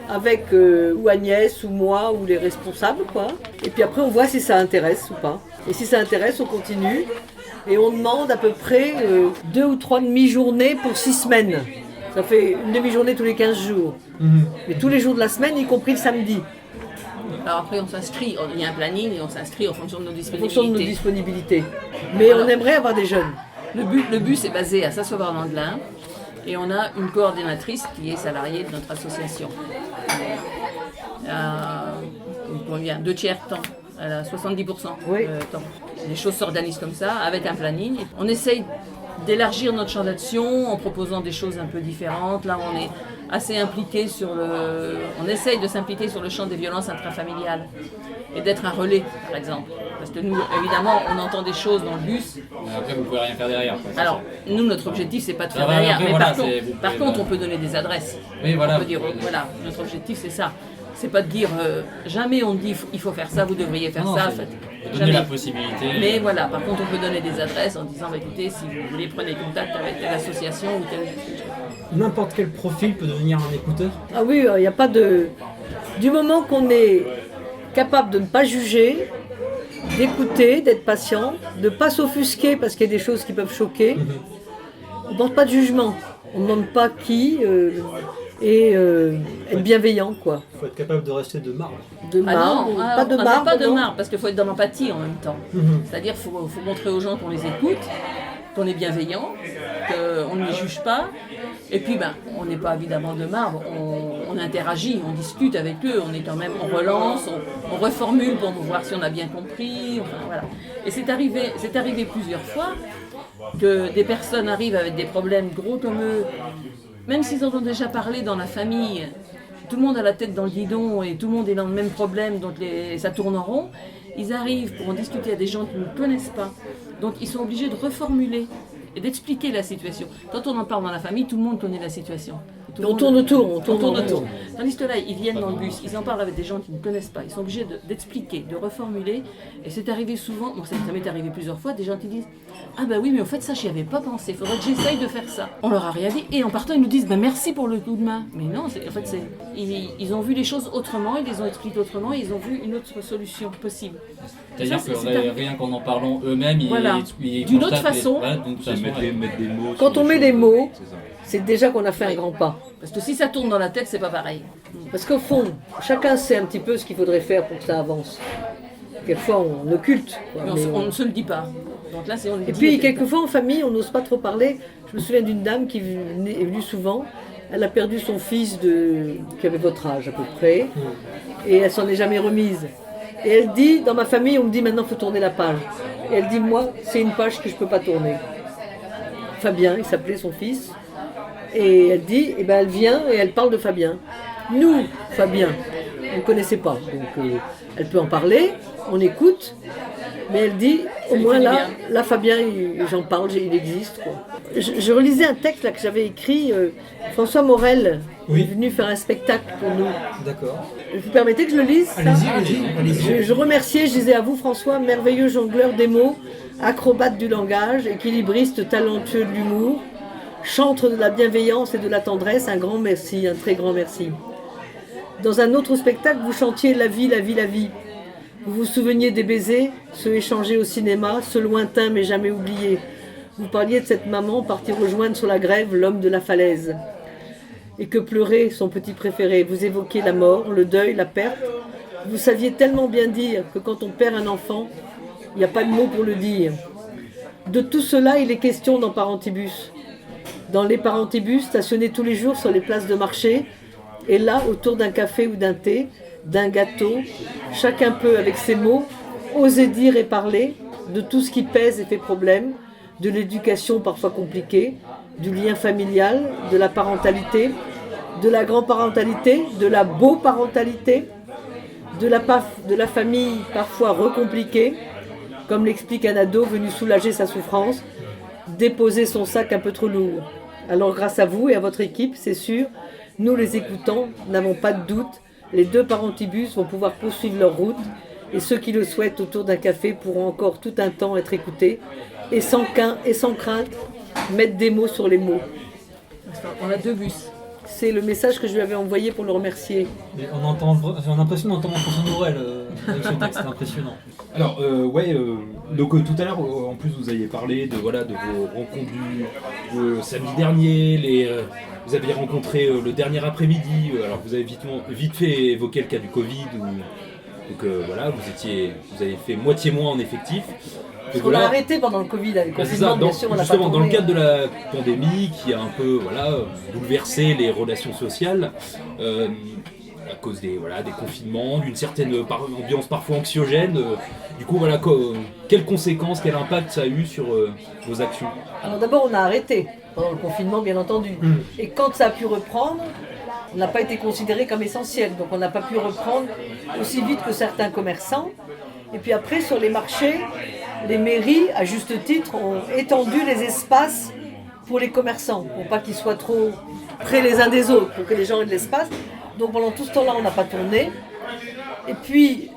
avec ou Agnès ou moi ou les responsables, quoi. Et puis après, on voit si ça intéresse ou pas. Et si ça intéresse, on continue. Et on demande à peu près 2 ou 3 demi-journées pour 6 semaines. Ça fait une demi-journée tous les 15 jours. Mais tous les jours de la semaine, y compris le samedi. Alors après, on s'inscrit, il y a un planning et on s'inscrit en fonction de nos En disponibilités. fonction de nos disponibilités. Mais on aimerait avoir des jeunes. Le bus est basé à Saint-Sauveur-Landelin et on a une coordinatrice qui est salariée de notre association. Combien 2 tiers temps, elle a 70% Oui. temps. Les choses s'organisent comme ça, avec un planning. On essaye d'élargir notre champ d'action en proposant des choses un peu différentes. Là, on est assez impliqué on essaye de s'impliquer sur le champ des violences intrafamiliales et d'être un relais, par exemple. Parce que nous, évidemment, on entend des choses dans le bus. Après, vous pouvez rien faire derrière. Quoi. Alors, nous, notre objectif, c'est pas de faire Ah, derrière. après, Mais voilà, par contre, on peut donner des adresses. Oui, voilà. On peut dire, voilà, notre objectif, c'est ça. C'est pas de dire, jamais on dit, il faut faire ça, vous devriez faire Non, ça. c'est Faites, donner jamais. la possibilité. Mais voilà, par contre, on peut donner des adresses en disant, bah, écoutez, si vous voulez, prenez contact avec telle association ou telle... N'importe quel profil peut devenir un écouteur. Ah oui, il n'y a pas de... Du moment qu'on est capable de ne pas juger, d'écouter, d'être patient, de ne pas s'offusquer parce qu'il y a des choses qui peuvent choquer, on ne porte pas de jugement. On ne demande pas qui et être bienveillant, quoi. Il faut être capable de rester de marbre. De marbre, pas de marbre. Pas de non. marbre, parce qu'il faut être dans l'empathie en même temps. C'est-à-dire qu'il faut montrer aux gens qu'on les écoute, qu'on est bienveillant, qu'on ne les juge pas. Et puis, on n'est pas évidemment de marbre, on interagit, on discute avec eux, on relance, on reformule pour voir si on a bien compris. Enfin, voilà. Et c'est arrivé plusieurs fois que des personnes arrivent avec des problèmes gros comme eux, même s'ils en ont déjà parlé dans la famille. Tout le monde a la tête dans le guidon et tout le monde est dans le même problème, donc ça tourne en rond. Ils arrivent pour en discuter à des gens qui ne connaissent pas. Donc ils sont obligés de reformuler et d'expliquer la situation. Quand on en parle dans la famille, tout le monde connaît la situation. On tourne autour, On tourne autour. Tandis que là, ils viennent dans le bus, ils en parlent avec des gens qui ne connaissent pas. Ils sont obligés d'expliquer, de reformuler. Et c'est arrivé souvent, ça m'est arrivé plusieurs fois, des gens qui disent « Ah bah oui, mais au fait, ça, j'y avais pas pensé. Il faudrait que j'essaye de faire ça. » On leur a rien dit. Et en partant, ils nous disent « Merci pour le coup de main. » Mais non, ils ont vu les choses autrement, ils les ont expliquées autrement, ils ont vu une autre solution possible. C'est-à-dire Ça, que rien qu'en en parlant eux-mêmes, Voilà. ils D'une autre constatent façon. d'une façon, Mettre des mots. Quand sur on met choses. des mots, C'est ça. c'est déjà qu'on a fait un grand pas. Parce que si ça tourne dans la tête, c'est pas pareil. Parce qu'au fond, chacun sait un petit peu ce qu'il faudrait faire pour que ça avance. Quelquefois, on occulte. Quoi, Mais mais on ne se le dit pas. Donc là, on le Et dit, puis, mais quelquefois, en famille, on n'ose pas trop parler. Je me souviens d'une dame qui est venue souvent. Elle a perdu son fils qui avait votre âge à peu près. Et elle s'en est jamais remise. Et elle dit, dans ma famille, on me dit maintenant, il faut tourner la page. Et elle dit, moi, c'est une page que je ne peux pas tourner. Fabien, il s'appelait son fils. Et elle dit, eh ben, elle vient et elle parle de Fabien. Nous, Fabien, on ne connaissait pas. Donc, elle peut en parler, on écoute. Mais elle dit, au lui moins fait du là, bien. là Fabien, j'en parle, il existe. Quoi. Je relisais un texte là, que j'avais écrit. François Morel Oui. est venu faire un spectacle pour nous. D'accord. Vous permettez que je le lise ça Allez-y. je remerciais, je disais à vous François, merveilleux jongleur des mots, acrobate du langage, équilibriste talentueux de l'humour, chantre de la bienveillance et de la tendresse, un grand merci, un très grand merci. Dans un autre spectacle, vous chantiez la vie, la vie, la vie. Vous vous souveniez des baisers, ceux échangés au cinéma, ceux lointains mais jamais oubliés. Vous parliez de cette maman partie rejoindre sur la grève l'homme de la falaise. Et que pleurait son petit préféré. Vous évoquiez la mort, le deuil, la perte. Vous saviez tellement bien dire que quand on perd un enfant, il n'y a pas de mots pour le dire. De tout cela, il est question dans Parentibus. Dans les Parentibus, stationnés tous les jours sur les places de marché, et là, autour d'un café ou d'un thé, d'un gâteau, chacun peut, avec ses mots, oser dire et parler de tout ce qui pèse et fait problème, de l'éducation parfois compliquée, du lien familial, de la parentalité, de la grand-parentalité, de la beau-parentalité, de la famille parfois recompliquée, comme l'explique un ado venu soulager sa souffrance, déposer son sac un peu trop lourd. Alors grâce à vous et à votre équipe, c'est sûr, Nous, les écoutants, n'avons pas de doute, les 2 parentibus vont pouvoir poursuivre leur route et ceux qui le souhaitent autour d'un café pourront encore tout un temps être écoutés et sans crainte mettre des mots sur les mots. On a 2 bus. C'est le message que je lui avais envoyé pour le remercier. Mais j'ai l'impression d'entendre François Morel avec ce texte, c'est impressionnant. Alors, donc tout à l'heure, en plus, vous aviez parlé de vos rencontres du samedi dernier, vous aviez rencontré le dernier après-midi, alors vous avez vite fait évoquer le cas du Covid, donc voilà, vous avez fait moitié moins en effectif. On l'a arrêté pendant le Covid, avec le confinement, bien sûr, on l'a pas tourné. Dans le cadre de la pandémie qui a un peu bouleversé les relations sociales, à cause des confinements, d'une certaine ambiance parfois anxiogène, du coup quelles conséquences, quel impact ça a eu sur vos actions? Alors d'abord on a arrêté, pendant le confinement bien entendu, et quand ça a pu reprendre, on n'a pas été considéré comme essentiel, donc on n'a pas pu reprendre aussi vite que certains commerçants. Et puis après sur les marchés, les mairies, à juste titre, ont étendu les espaces pour les commerçants, pour pas qu'ils soient trop près les uns des autres, pour que les gens aient de l'espace. Donc pendant tout ce temps-là, on n'a pas tourné. Et puis,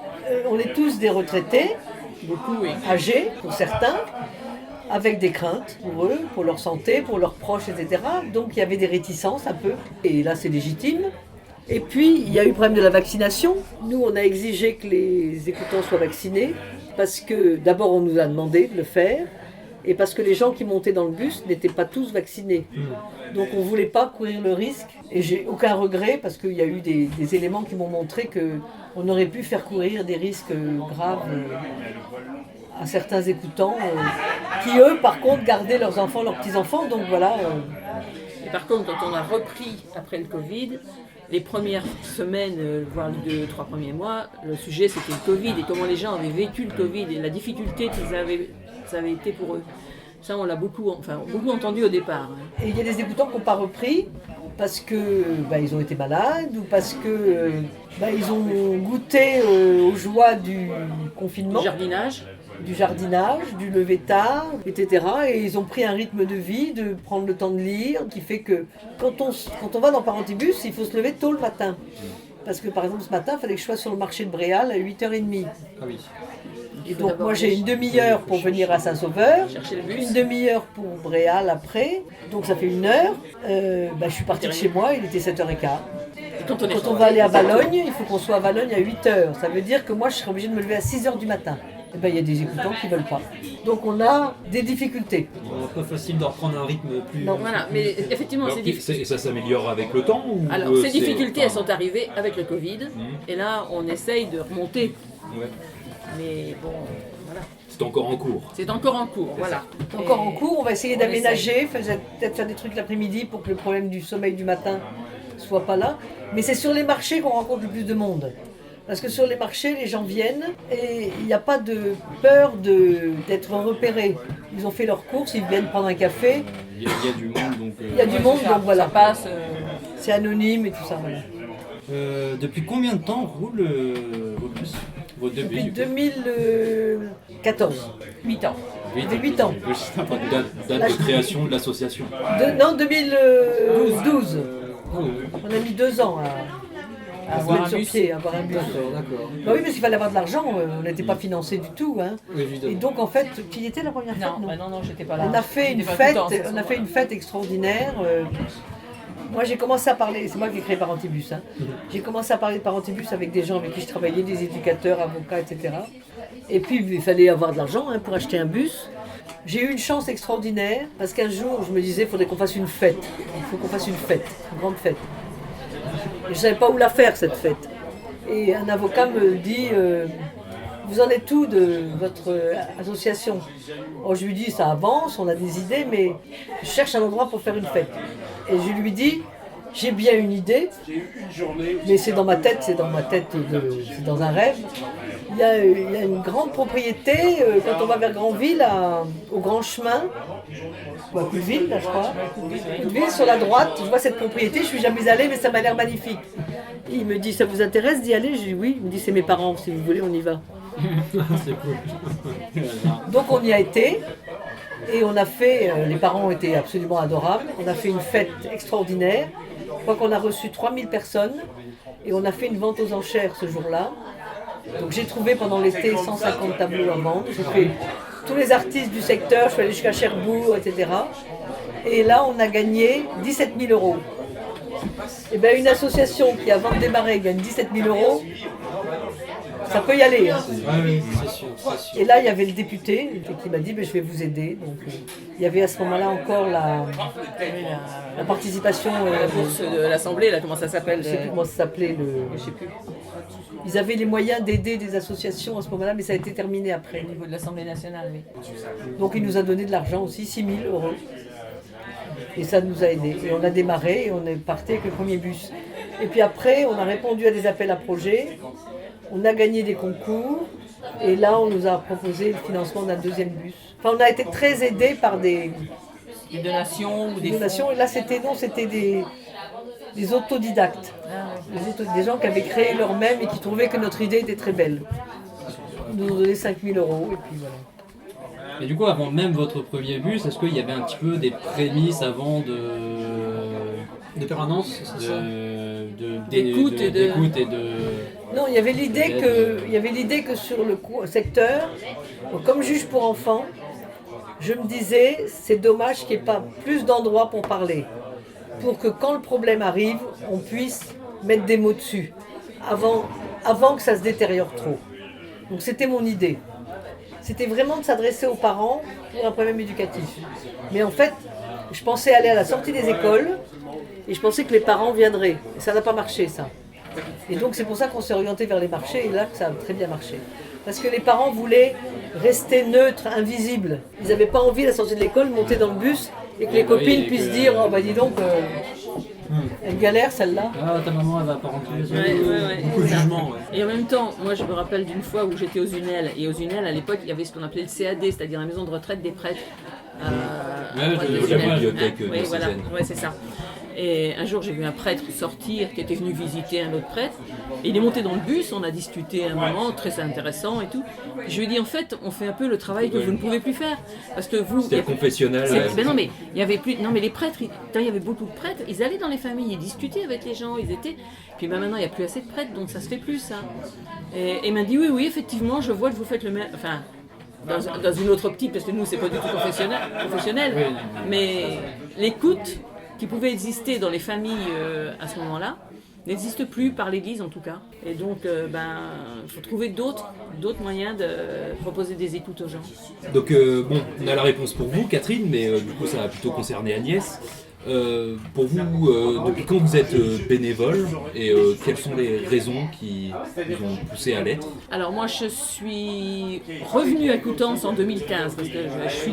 on est tous des retraités, beaucoup âgés pour certains, avec des craintes pour eux, pour leur santé, pour leurs proches, etc. Donc il y avait des réticences un peu, et là c'est légitime. Et puis, il y a eu le problème de la vaccination. Nous, on a exigé que les écoutants soient vaccinés, parce que d'abord, on nous a demandé de le faire, et parce que les gens qui montaient dans le bus n'étaient pas tous vaccinés. Donc, on ne voulait pas courir le risque, et j'ai aucun regret, parce qu'il y a eu des éléments qui m'ont montré qu'on aurait pu faire courir des risques graves à certains écoutants, qui eux, par contre, gardaient leurs enfants, leurs petits-enfants, donc voilà. Et par contre, quand on a repris après le Covid, les premières semaines, voire les 2-3 premiers mois, le sujet c'était le Covid et comment les gens avaient vécu le Covid et la difficulté ça avait été pour eux. Ça, on l'a beaucoup entendu au départ. Et il y a des écoutants qui n'ont pas repris parce que ils ont été malades ou parce que ils ont goûté aux joies du confinement. Du jardinage, du lever tard, etc. Et ils ont pris un rythme de vie, de prendre le temps de lire, qui fait que quand on va dans Parentibus, il faut se lever tôt le matin. Parce que par exemple ce matin, il fallait que je sois sur le marché de Bréal à 8h30. Ah oui. Et donc moi j'ai une demi-heure pour venir à Saint-Sauveur, une demi-heure pour Bréal après, donc ça fait 1 heure. Je suis partie de chez moi, il était 7h15. Quand on va aller à Valognes, il faut qu'on soit à Valognes à 8h. Ça veut dire que moi je serais obligée de me lever à 6h du matin. Il y a des écoutants qui ne veulent pas. Donc on a des difficultés. Pas facile de reprendre un rythme plus... Non, voilà, mais effectivement c'est difficile. Et ça s'améliore avec le temps ou Alors ces difficultés elles sont arrivées avec le Covid, et là on essaye de remonter. Ouais. Mais bon, voilà. C'est encore en cours. C'est encore en cours, voilà. Encore en cours, on va essayer d'aménager, peut-être faire des trucs l'après-midi pour que le problème du sommeil du matin soit pas là. Mais c'est sur les marchés qu'on rencontre le plus de monde. Parce que sur les marchés, les gens viennent et il n'y a pas de peur d'être repérés. Ils ont fait leurs courses, ils viennent prendre un café. Il y a du monde, donc... Il y a du monde, donc voilà. Ça passe. C'est anonyme et tout ça, voilà. Depuis combien de temps roulent vos deux bus? Depuis 2014. 8 ans. 8 ans. Date de création de l'association. Non, 2012. On a mis 2 ans à se mettre sur pied, à avoir un bus. D'accord. Bah oui, parce qu'il fallait avoir de l'argent, on n'était pas financé du tout. Hein. Oui, évidemment. Et donc en fait, qui était la première fête? Non, j'étais pas là. On a fait une fête extraordinaire. Moi j'ai commencé à parler, c'est moi qui ai créé Parentibus. Hein. J'ai commencé à parler de Parentibus avec des gens avec qui je travaillais, des éducateurs, avocats, etc. Et puis il fallait avoir de l'argent pour acheter un bus. J'ai eu une chance extraordinaire parce qu'un jour je me disais il faudrait qu'on fasse une fête. Il faut qu'on fasse une fête, une grande fête. Et je ne savais pas où la faire cette fête. Et un avocat me dit vous en êtes où de votre association? Alors, je lui dis ça avance, on a des idées, mais je cherche un endroit pour faire une fête. Et je lui dis j'ai bien une idée, mais c'est dans ma tête, c'est dans un rêve. Il y a une grande propriété, quand on va vers Granville, au Grand Chemin, ou à Coudeville, là je crois, Coudeville sur la droite, je vois cette propriété, je suis jamais allée, mais ça m'a l'air magnifique. Et il me dit ça vous intéresse d'y aller? Je dis oui, il me dit c'est mes parents, si vous voulez on y va. C'est cool. Donc on y a été. Et on a fait, les parents ont été absolument adorables, on a fait une fête extraordinaire. Je crois qu'on a reçu 3000 personnes et on a fait une vente aux enchères ce jour-là. Donc j'ai trouvé pendant l'été 150 tableaux à vendre. J'ai fait tous les artistes du secteur, je suis allée jusqu'à Cherbourg, etc. Et là, on a gagné 17 000 euros. Et bien, une association qui, avant de démarrer, gagne 17 000 euros, ça peut y aller. Hein. Oui, c'est sûr, c'est sûr. Et là, il y avait le député qui m'a dit je vais vous aider. Donc, il y avait à ce moment-là encore la participation. La bourse de l'Assemblée, là, comment ça s'appelle? Je ne sais plus comment ça s'appelait. Je sais plus. Ils avaient les moyens d'aider des associations à ce moment-là, mais ça a été terminé après. Au niveau de l'Assemblée nationale, oui. Donc, il nous a donné de l'argent aussi, 6 000 euros. Et ça nous a aidés. Et on a démarré et on est parti avec le premier bus. Et puis après, on a répondu à des appels à projets. On a gagné des concours. Et là, on nous a proposé le financement d'un deuxième bus. Enfin, on a été très aidés par des donations ou des donations. Et là, c'était des autodidactes. Des gens qui avaient créé leur-même et qui trouvaient que notre idée était très belle. Ils nous ont donné 5 000 euros. Et puis voilà. Et du coup, avant même votre premier bus, est-ce qu'il y avait un petit peu des prémices avant de permanence, c'est ça d'écoute et de... Non, il y avait l'idée que sur le secteur, comme juge pour enfants, je me disais, c'est dommage qu'il n'y ait pas plus d'endroits pour parler, pour que quand le problème arrive, on puisse mettre des mots dessus, avant que ça se détériore trop. Donc c'était mon idée. C'était vraiment de s'adresser aux parents pour un problème éducatif. Mais en fait, je pensais aller à la sortie des écoles et je pensais que les parents viendraient. Et ça n'a pas marché, ça. Et donc c'est pour ça qu'on s'est orienté vers les marchés et là que ça a très bien marché. Parce que les parents voulaient rester neutres, invisibles. Ils n'avaient pas envie à la sortie de l'école de monter dans le bus et que les copines puissent dire « Oh bah dis donc, elle galère celle-là ». Ah, ta maman, elle va pas rentrer. Ouais. Beaucoup de jugement, ouais. Et en même temps, moi je me rappelle d'une fois où j'étais aux UNEL, et aux UNEL à l'époque il y avait ce qu'on appelait le CAD, c'est-à-dire la maison de retraite des prêtres. bibliothèque voilà, ouais, c'est ça. Et un jour j'ai vu un prêtre sortir qui était venu visiter un autre prêtre. Et il est monté dans le bus, on a discuté un moment, très intéressant et tout. Et je lui ai dit en fait, on fait un peu le travail que vous ne pouvez plus faire. Parce que vous. C'était confessionnel. Ben non, mais il y avait plus. Non, mais les prêtres, il y avait beaucoup de prêtres, ils allaient dans les familles, ils discutaient avec les gens, ils étaient. Puis ben, maintenant il n'y a plus assez de prêtres, donc ça se fait plus ça. Et il m'a dit oui, effectivement, je vois que vous faites le même. Enfin, dans une autre optique, parce que nous c'est pas du tout professionnel, mais l'écoute qui pouvait exister dans les familles à ce moment-là, n'existe plus par l'Église en tout cas. Et donc, il faut trouver d'autres moyens de proposer des écoutes aux gens. Donc, on a la réponse pour vous, Catherine, mais du coup, ça va plutôt concerner Agnès. Pour vous, depuis quand vous êtes bénévole et quelles sont les raisons qui vous ont poussé à l'être? Alors moi je suis revenue à Coutances en 2015 parce que je suis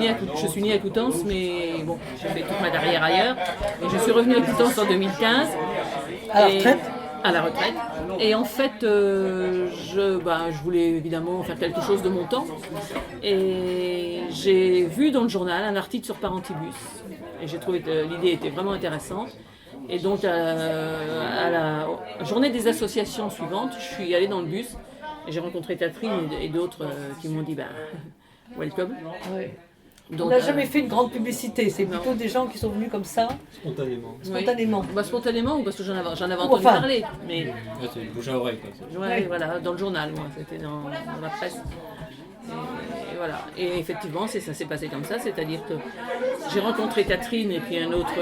née à Coutances mais bon j'ai fait toute ma carrière ailleurs et je suis revenue à Coutances en 2015. À la retraite? À la retraite. Et en fait, je voulais évidemment faire quelque chose de mon temps. Et j'ai vu dans le journal un article sur Parentibus. Et j'ai trouvé que l'idée était vraiment intéressante. Et donc, à la journée des associations suivante, je suis allée dans le bus. Et j'ai rencontré Catherine et d'autres qui m'ont dit welcome. Ouais. Donc, on n'a jamais fait une grande publicité, c'est plutôt des gens qui sont venus comme ça, spontanément. Spontanément. Oui. Spontanément ou parce que j'en avais entendu parler. Mais c'est le bouche à oreille quoi. Ouais, voilà, dans le journal, moi, c'était dans la presse. Et voilà. Et effectivement, ça s'est passé comme ça, c'est-à-dire que j'ai rencontré Catherine et puis un autre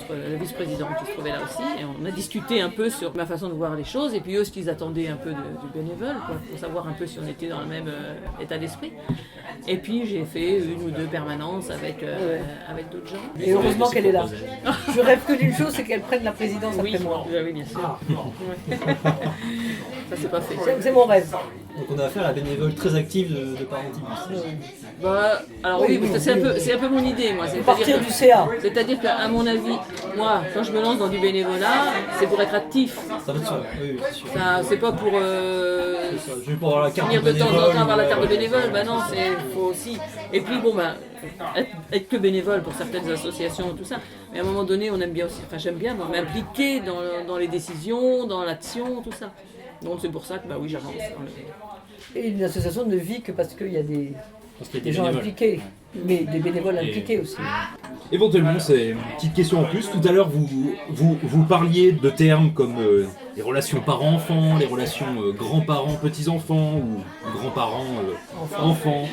le vice-président qui se trouvait là aussi, et on a discuté un peu sur ma façon de voir les choses, et puis eux, ce qu'ils attendaient un peu du bénévole, quoi, pour savoir un peu si on était dans le même état d'esprit. Et puis j'ai fait une ou deux permanences avec d'autres gens. Et heureusement qu'elle est là. Je rêve que d'une chose, c'est qu'elle prenne la présidence après moi. Oui, bien sûr. Ça c'est pas fait. C'est mon rêve. Donc on a affaire à la bénévole très active de Parentibus. Alors oui, c'est un peu mon idée, moi. Partir du CA. C'est-à-dire qu'à mon avis, moi, quand je me lance dans du bénévolat, c'est pour être actif. Ça va de soi, oui, c'est sûr. C'est pas pour juste pour avoir la carte de venir de temps en temps avoir la bénévole. carte de bénévole. Non, faut aussi. Et puis être que bénévole pour certaines associations et tout ça. Mais à un moment donné, on aime bien aussi. Enfin, j'aime bien m'impliquer dans les décisions, dans l'action, tout ça. Donc c'est pour ça que j'avance. Et une association ne vit que parce qu'il y a des gens bénévoles. impliqués. Mais des bénévoles impliqués aussi. Éventuellement, c'est une petite question en plus. Tout à l'heure, vous parliez de termes comme les relations parents-enfants, les relations grands-parents, petits-enfants ou grands-parents, enfants,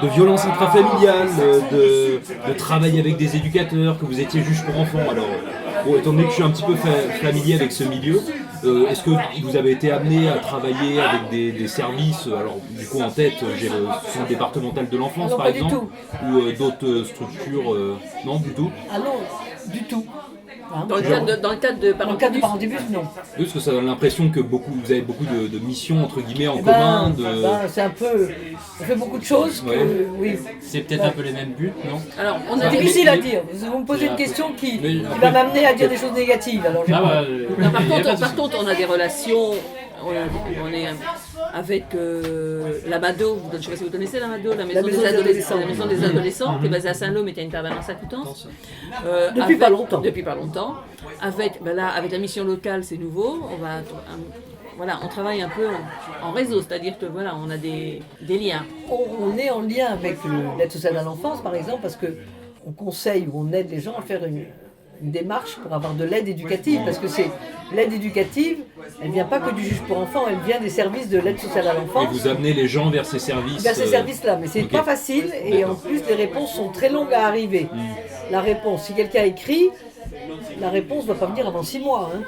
de violence intrafamiliale, de travail avec des éducateurs, que vous étiez juge pour enfants. Alors, bon, étant donné que je suis un petit peu familier avec ce milieu, est-ce que vous avez été amené à travailler avec des services, alors du coup en tête, j'ai le centre départemental de l'enfance Non, par pas du exemple, tout. ou d'autres structures, non du tout? Ah non, du tout. Hein, Dans le cadre de dans le cadre de Parentibus, non. Parce que ça donne l'impression que vous avez beaucoup de missions entre guillemets en Eh commun. c'est un peu. On fait beaucoup de choses que. Ouais. Oui. C'est peut-être un peu les mêmes buts, non? Alors, on a C'est des difficile à dire. Vous me posez une question qui va m'amener à dire des choses négatives. Alors, Ah bah, Non, par, y a pas de contre, par souci. contre, on a des relations. On est avec la MADO, je ne sais pas si vous connaissez la MADO, la maison des adolescents. La maison des adolescents, qui est basée à Saint-Lô, mais qui a une permanence à Coutances. Depuis pas longtemps. Depuis pas longtemps. Avec la mission locale, c'est nouveau. On travaille un peu en réseau, c'est-à-dire que voilà, on a des liens. on est en lien avec l'aide sociale à l'enfance, par exemple, parce qu'on conseille ou on aide les gens à faire une démarche pour avoir de l'aide éducative, parce que c'est l'aide éducative, elle ne vient pas que du juge pour enfants, elle vient des services de l'aide sociale à Et l'enfance. vous amenez les gens vers ces services. Vers ces services-là, mais c'est ok. pas facile et en plus les réponses sont très longues à arriver. La réponse, si quelqu'un écrit, la réponse ne va pas venir avant 6 mois. Hein.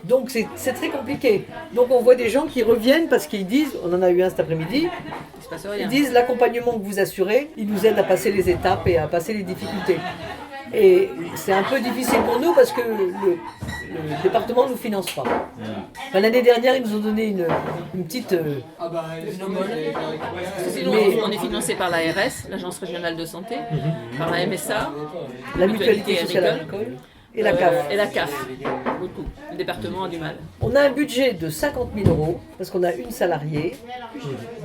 Donc c'est très compliqué. Donc on voit des gens qui reviennent parce qu'ils disent, on en a eu un cet après-midi, Il se passe rien. ils disent l'accompagnement que vous assurez, il nous aide à passer les étapes et à passer les difficultés. Et c'est un peu difficile pour nous parce que le département ne nous finance pas. Enfin, l'année dernière, ils nous ont donné une petite... Sinon, mais- on est financé par l'ARS, l'Agence régionale de santé, par la MSA, la mutualité sociale agricole et la CAF. Et la CAF, beaucoup. Le département a du mal. On a un budget de 50 000 € parce qu'on a une salariée,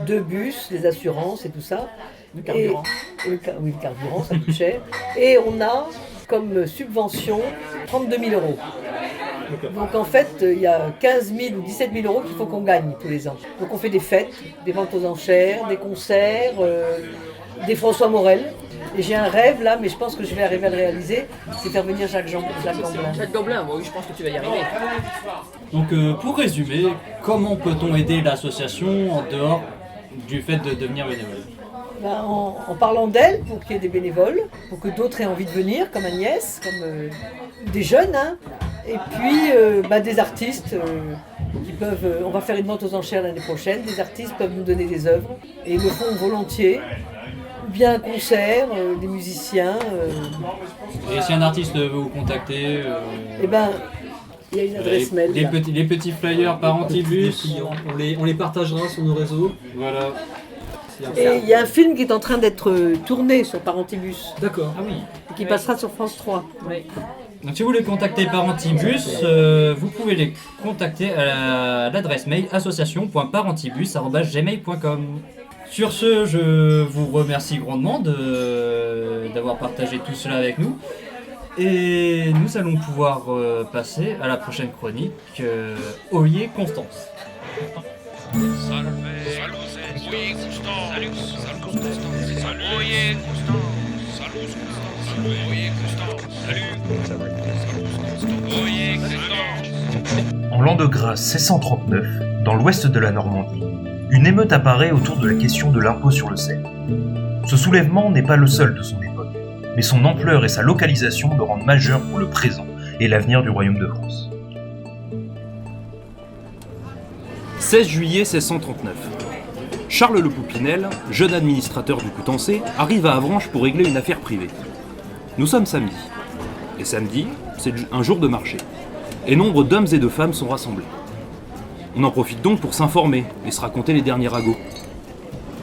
2 bus, les assurances et tout ça. Le carburant. Oui, le carburant, ça coûte cher. Et on a comme subvention 32 000 €. Donc en fait, il y a 15 000 ou 17 000 € qu'il faut qu'on gagne tous les ans. Donc on fait des fêtes, des ventes aux enchères, des concerts, des François Morel. Et j'ai un rêve là, mais je pense que je vais arriver à le réaliser, c'est faire venir Jacques Gamblin. Jacques Gamblin, oui, je pense que tu vas y arriver. Donc pour résumer, comment peut-on aider l'association en dehors du fait de devenir bénévole? Ben, en parlant d'elle, pour qu'il y ait des bénévoles, pour que d'autres aient envie de venir, comme Agnès, comme des jeunes, hein. Et puis des artistes qui peuvent... on va faire une vente aux enchères l'année prochaine, des artistes peuvent nous donner des œuvres, et ils le font volontiers. Ou bien un concert, des musiciens. Et si un artiste veut vous contacter, Eh ben, il y a une adresse mail. là. les petits flyers Parentibus, On les partagera sur nos réseaux. voilà. Et il y a un film qui est en train d'être tourné sur Parentibus, D'accord. Ah oui. qui passera sur France 3. Donc si vous voulez contacter Parentibus, vous pouvez les contacter à l'adresse mail association.parentibus@gmail.com. Sur ce, je vous remercie grandement d'avoir partagé tout cela avec nous. Et nous allons pouvoir passer à la prochaine chronique, Oyer Constance. En l'an de grâce 1639, dans l'ouest de la Normandie, une émeute apparaît autour de la question de l'impôt sur le sel. Ce soulèvement n'est pas le seul de son époque, mais son ampleur et sa localisation le rendent majeur pour le présent et l'avenir du Royaume de France. 16 juillet 1639. Charles Le Poupinel, jeune administrateur du Coutançais, arrive à Avranches pour régler une affaire privée. Nous sommes samedi. Et samedi, c'est un jour de marché. Et nombre d'hommes et de femmes sont rassemblés. On en profite donc pour s'informer et se raconter les derniers ragots.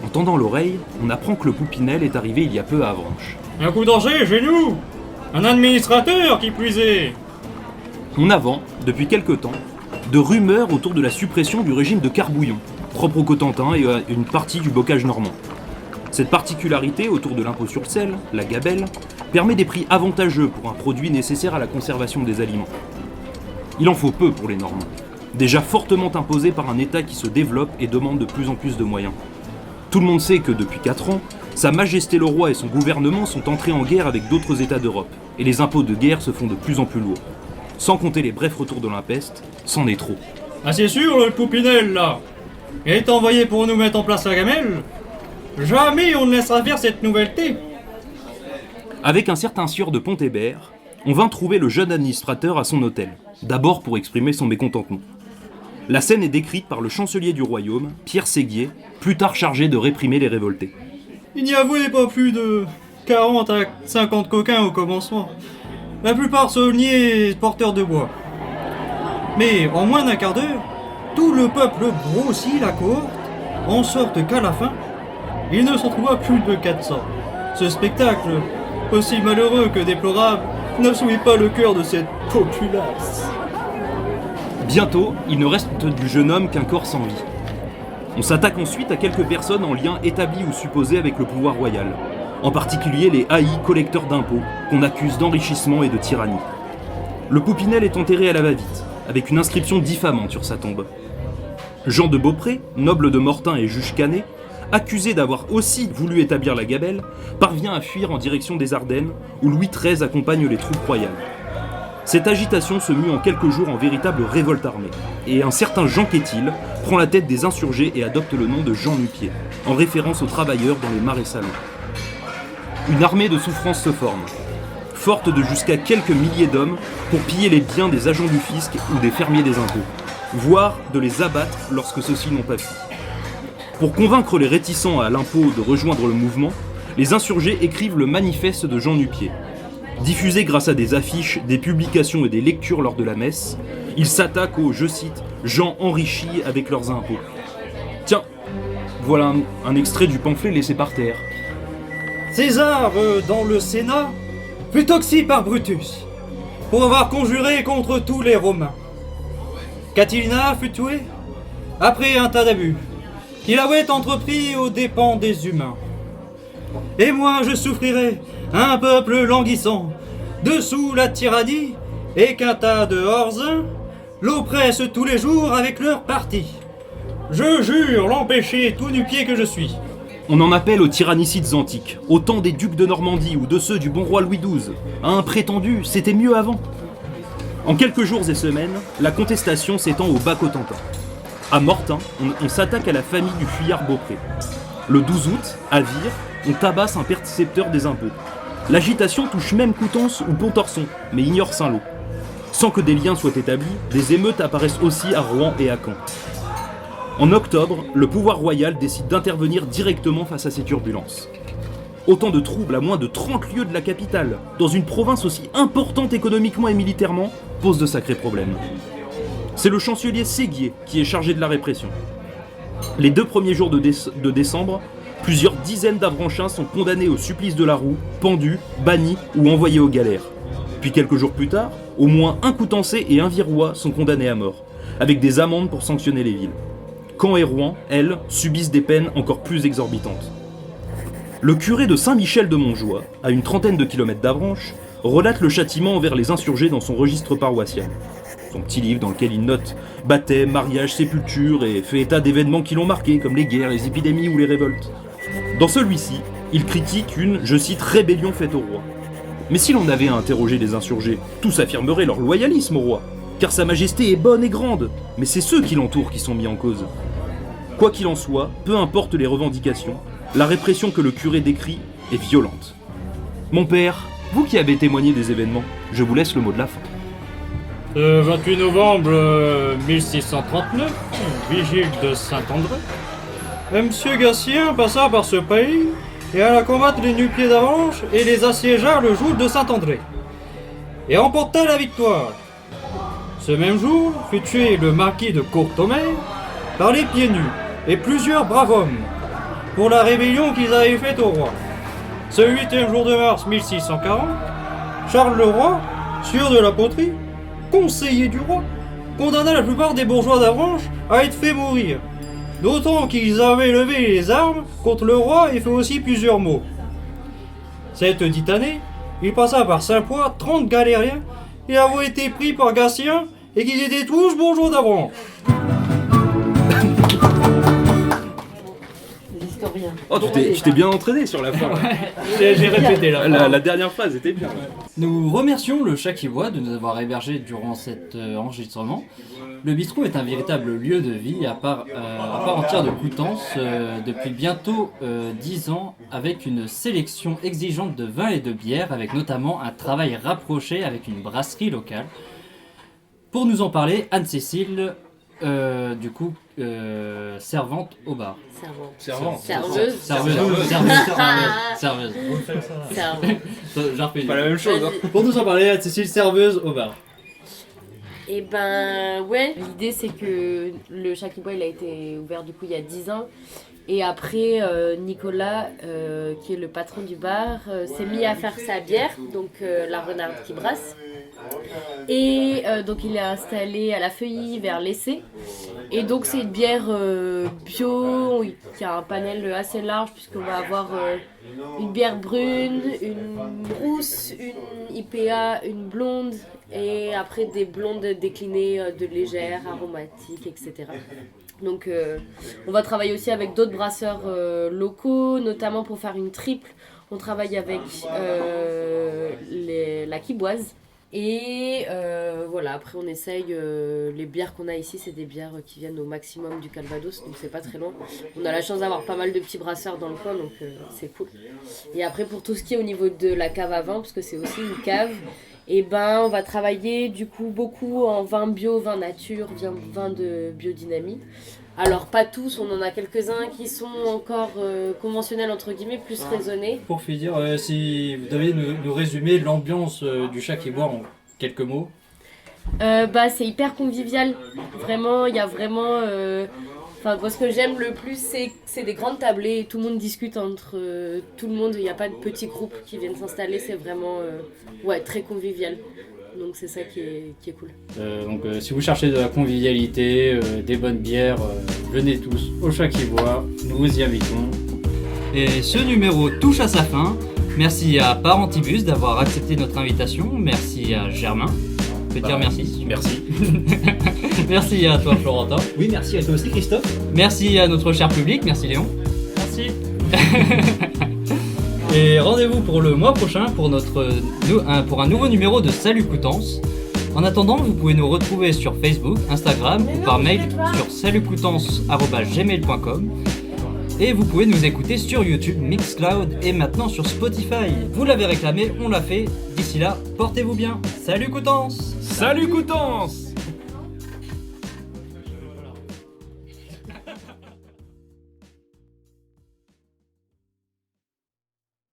En tendant l'oreille, on apprend que le Poupinel est arrivé il y a peu à Avranches. Un coup d'encher chez nous! Un administrateur qui puisait! On a vent, depuis quelque temps, de rumeurs autour de la suppression du régime de carbouillon, propre au Cotentin et à une partie du bocage normand. Cette particularité autour de l'impôt sur le sel, la gabelle, permet des prix avantageux pour un produit nécessaire à la conservation des aliments. Il en faut peu pour les Normands, déjà fortement imposés par un État qui se développe et demande de plus en plus de moyens. Tout le monde sait que depuis 4 ans, Sa Majesté le Roi et son gouvernement sont entrés en guerre avec d'autres États d'Europe, et les impôts de guerre se font de plus en plus lourds. Sans compter les brefs retours de l'impeste, c'en est trop. Ah c'est sûr, le Poupinel, là. Il est envoyé pour nous mettre en place la gamelle. Jamais on ne laissera faire cette nouvelleté. Avec un certain sieur de Pont-Hébert, on vint trouver le jeune administrateur à son hôtel, d'abord pour exprimer son mécontentement. La scène est décrite par le chancelier du royaume, Pierre Séguier, plus tard chargé de réprimer les révoltés. Il n'y avait pas plus de 40 à 50 coquins au commencement. La plupart sauniers et porteurs de bois. Mais en moins d'un quart d'heure, tout le peuple grossit la cohorte, en sorte qu'à la fin, il ne s'en trouva plus de 400. Ce spectacle, aussi malheureux que déplorable, ne souille pas le cœur de cette populace. Bientôt, il ne reste du jeune homme qu'un corps sans vie. On s'attaque ensuite à quelques personnes en lien établi ou supposé avec le pouvoir royal, en particulier les haïs collecteurs d'impôts, qu'on accuse d'enrichissement et de tyrannie. Le Poupinel est enterré à la va-vite, avec une inscription diffamante sur sa tombe. Jean de Beaupré, noble de Mortain et juge Canet, accusé d'avoir aussi voulu établir la gabelle, parvient à fuir en direction des Ardennes, où Louis XIII accompagne les troupes royales. Cette agitation se mue en quelques jours en véritable révolte armée, et un certain Jean Quétil prend la tête des insurgés et adopte le nom de Jean Nu-Pied, en référence aux travailleurs dans les marais salants. Une armée de souffrance se forme, forte de jusqu'à quelques milliers d'hommes pour piller les biens des agents du fisc ou des fermiers des impôts, voire de les abattre lorsque ceux-ci n'ont pas fui. Pour convaincre les réticents à l'impôt de rejoindre le mouvement, les insurgés écrivent le manifeste de Jean Nu-Pied. Diffusé grâce à des affiches, des publications et des lectures lors de la messe, ils s'attaquent aux, je cite, gens enrichis avec leurs impôts. Tiens, voilà un extrait du pamphlet laissé par terre. César, dans le Sénat, fut toxi par Brutus, pour avoir conjuré contre tous les Romains. Catilina fut tué, après un tas d'abus, qu'il avait entrepris aux dépens des humains. Et moi je souffrirai, un peuple languissant, dessous la tyrannie, et qu'un tas de horzins l'oppresse tous les jours avec leur parti. Je jure l'empêcher tout nu-pied que je suis. On en appelle aux tyrannicides antiques, au temps des ducs de Normandie ou de ceux du bon roi Louis XII. À un prétendu, c'était mieux avant. En quelques jours et semaines, la contestation s'étend au Bas-Cotentin. À Mortain, on s'attaque à la famille du fuyard Beaupré. Le 12 août, à Vire, on tabasse un percepteur des impôts. L'agitation touche même Coutances ou Pontorson, mais ignore Saint-Lô. Sans que des liens soient établis, des émeutes apparaissent aussi à Rouen et à Caen. En octobre, le pouvoir royal décide d'intervenir directement face à ces turbulences. Autant de troubles à moins de 30 lieues de la capitale, dans une province aussi importante économiquement et militairement, pose de sacrés problèmes. C'est le chancelier Séguier qui est chargé de la répression. Les 2 premiers jours de décembre, plusieurs dizaines d'Avranchins sont condamnés au supplice de la roue, pendus, bannis ou envoyés aux galères. Puis quelques jours plus tard, au moins un Coutancé et un Virois sont condamnés à mort, avec des amendes pour sanctionner les villes. Caen et Rouen, elles, subissent des peines encore plus exorbitantes. Le curé de Saint-Michel de Montjoie, à une trentaine de kilomètres d'Avranches, relate le châtiment envers les insurgés dans son registre paroissial. Son petit livre dans lequel il note baptême, mariage, sépulture et fait état d'événements qui l'ont marqué, comme les guerres, les épidémies ou les révoltes. Dans celui-ci, il critique une, je cite, rébellion faite au roi. Mais si l'on avait à interroger les insurgés, tous affirmeraient leur loyalisme au roi, car sa majesté est bonne et grande, mais c'est ceux qui l'entourent qui sont mis en cause. Quoi qu'il en soit, peu importe les revendications, la répression que le curé décrit est violente. Mon père, vous qui avez témoigné des événements, je vous laisse le mot de la fin. Le 28 novembre 1639, vigile de Saint-André, Monsieur Gatien passa par ce pays et alla combattre les nu-pieds d'Avranches et les assiégea le jour de Saint-André, et remporta la victoire. Ce même jour fut tué le marquis de Courtomère par les pieds nus et plusieurs braves hommes pour la rébellion qu'ils avaient faite au roi. Ce 8e jour de mars 1640, Charles le roi, sûr de la poterie, conseiller du roi, condamna la plupart des bourgeois d'Avranches à être fait mourir, d'autant qu'ils avaient levé les armes contre le roi et fait aussi plusieurs maux. Cette dite année, il passa par Saint-Poix 30 galériens et avaient été pris par Gatien et qu'ils étaient tous bourgeois d'Avranches. rien. Oh, tu t'es bien entraîné sur la fin. Là. J'ai répété là. La dernière phrase était bien. Nous remercions le Chat qui boit de nous avoir hébergés durant cet enregistrement. Le bistrot est un véritable lieu de vie à part entière de Coutances depuis bientôt 10 ans, avec une sélection exigeante de vins et de bières, avec notamment un travail rapproché avec une brasserie locale. Pour nous en parler, Anne-Cécile, servante au bar. Serveuse. Serveuse. J'en refais. Pas la même chose. Hein. Pour nous en parler, Anne-Cécile, serveuse au bar. Et ben ouais, l'idée c'est que le Chat qui boit il a été ouvert du coup il y a 10 ans. Et après Nicolas, qui est le patron du bar, s'est mis à faire sa bière, donc la Renarde qui brasse. Et donc il est installé à la Feuillie vers l'Essai. Et donc c'est une bière bio qui a un panel assez large puisqu'on va avoir une bière brune, une rousse, une IPA, une blonde et après des blondes déclinées de légères, aromatiques, etc. Donc on va travailler aussi avec d'autres brasseurs locaux, notamment pour faire une triple. On travaille avec la Quiboise. Et voilà, après on essaye, les bières qu'on a ici c'est des bières qui viennent au maximum du Calvados, donc c'est pas très loin. On a la chance d'avoir pas mal de petits brasseurs dans le coin, donc c'est cool. Et après pour tout ce qui est au niveau de la cave à vin, parce que c'est aussi une cave, et ben on va travailler du coup beaucoup en vin bio, vin nature, vin de biodynamie. Alors pas tous, on en a quelques-uns qui sont encore conventionnels entre guillemets, plus raisonnés. Pour finir, si vous deviez nous résumer l'ambiance du Chat qui boit en quelques mots. C'est hyper convivial, vraiment, il y a vraiment... moi ce que j'aime le plus c'est des grandes tablées, tout le monde discute entre tout le monde, il n'y a pas de petits groupes qui viennent s'installer, c'est vraiment très convivial. Donc c'est ça qui est cool. Si vous cherchez de la convivialité, des bonnes bières, venez tous au Chat qui boit, nous vous y invitons. Et ce numéro touche à sa fin. Merci à Parentibus d'avoir accepté notre invitation. Merci à Germain. Je peux te dire merci. Merci. Merci à toi Florentin. Oui, merci à toi aussi Christophe. Merci à notre cher public. Merci Léon. Merci. Et rendez-vous pour le mois prochain pour un nouveau numéro de Salut Coutances. En attendant, vous pouvez nous retrouver sur Facebook, Instagram ou par mail sur salutcoutances@gmail.com. Et vous pouvez nous écouter sur YouTube, Mixcloud et maintenant sur Spotify. Vous l'avez réclamé, on l'a fait. D'ici là, portez-vous bien. Salut Coutances. Salut Coutances.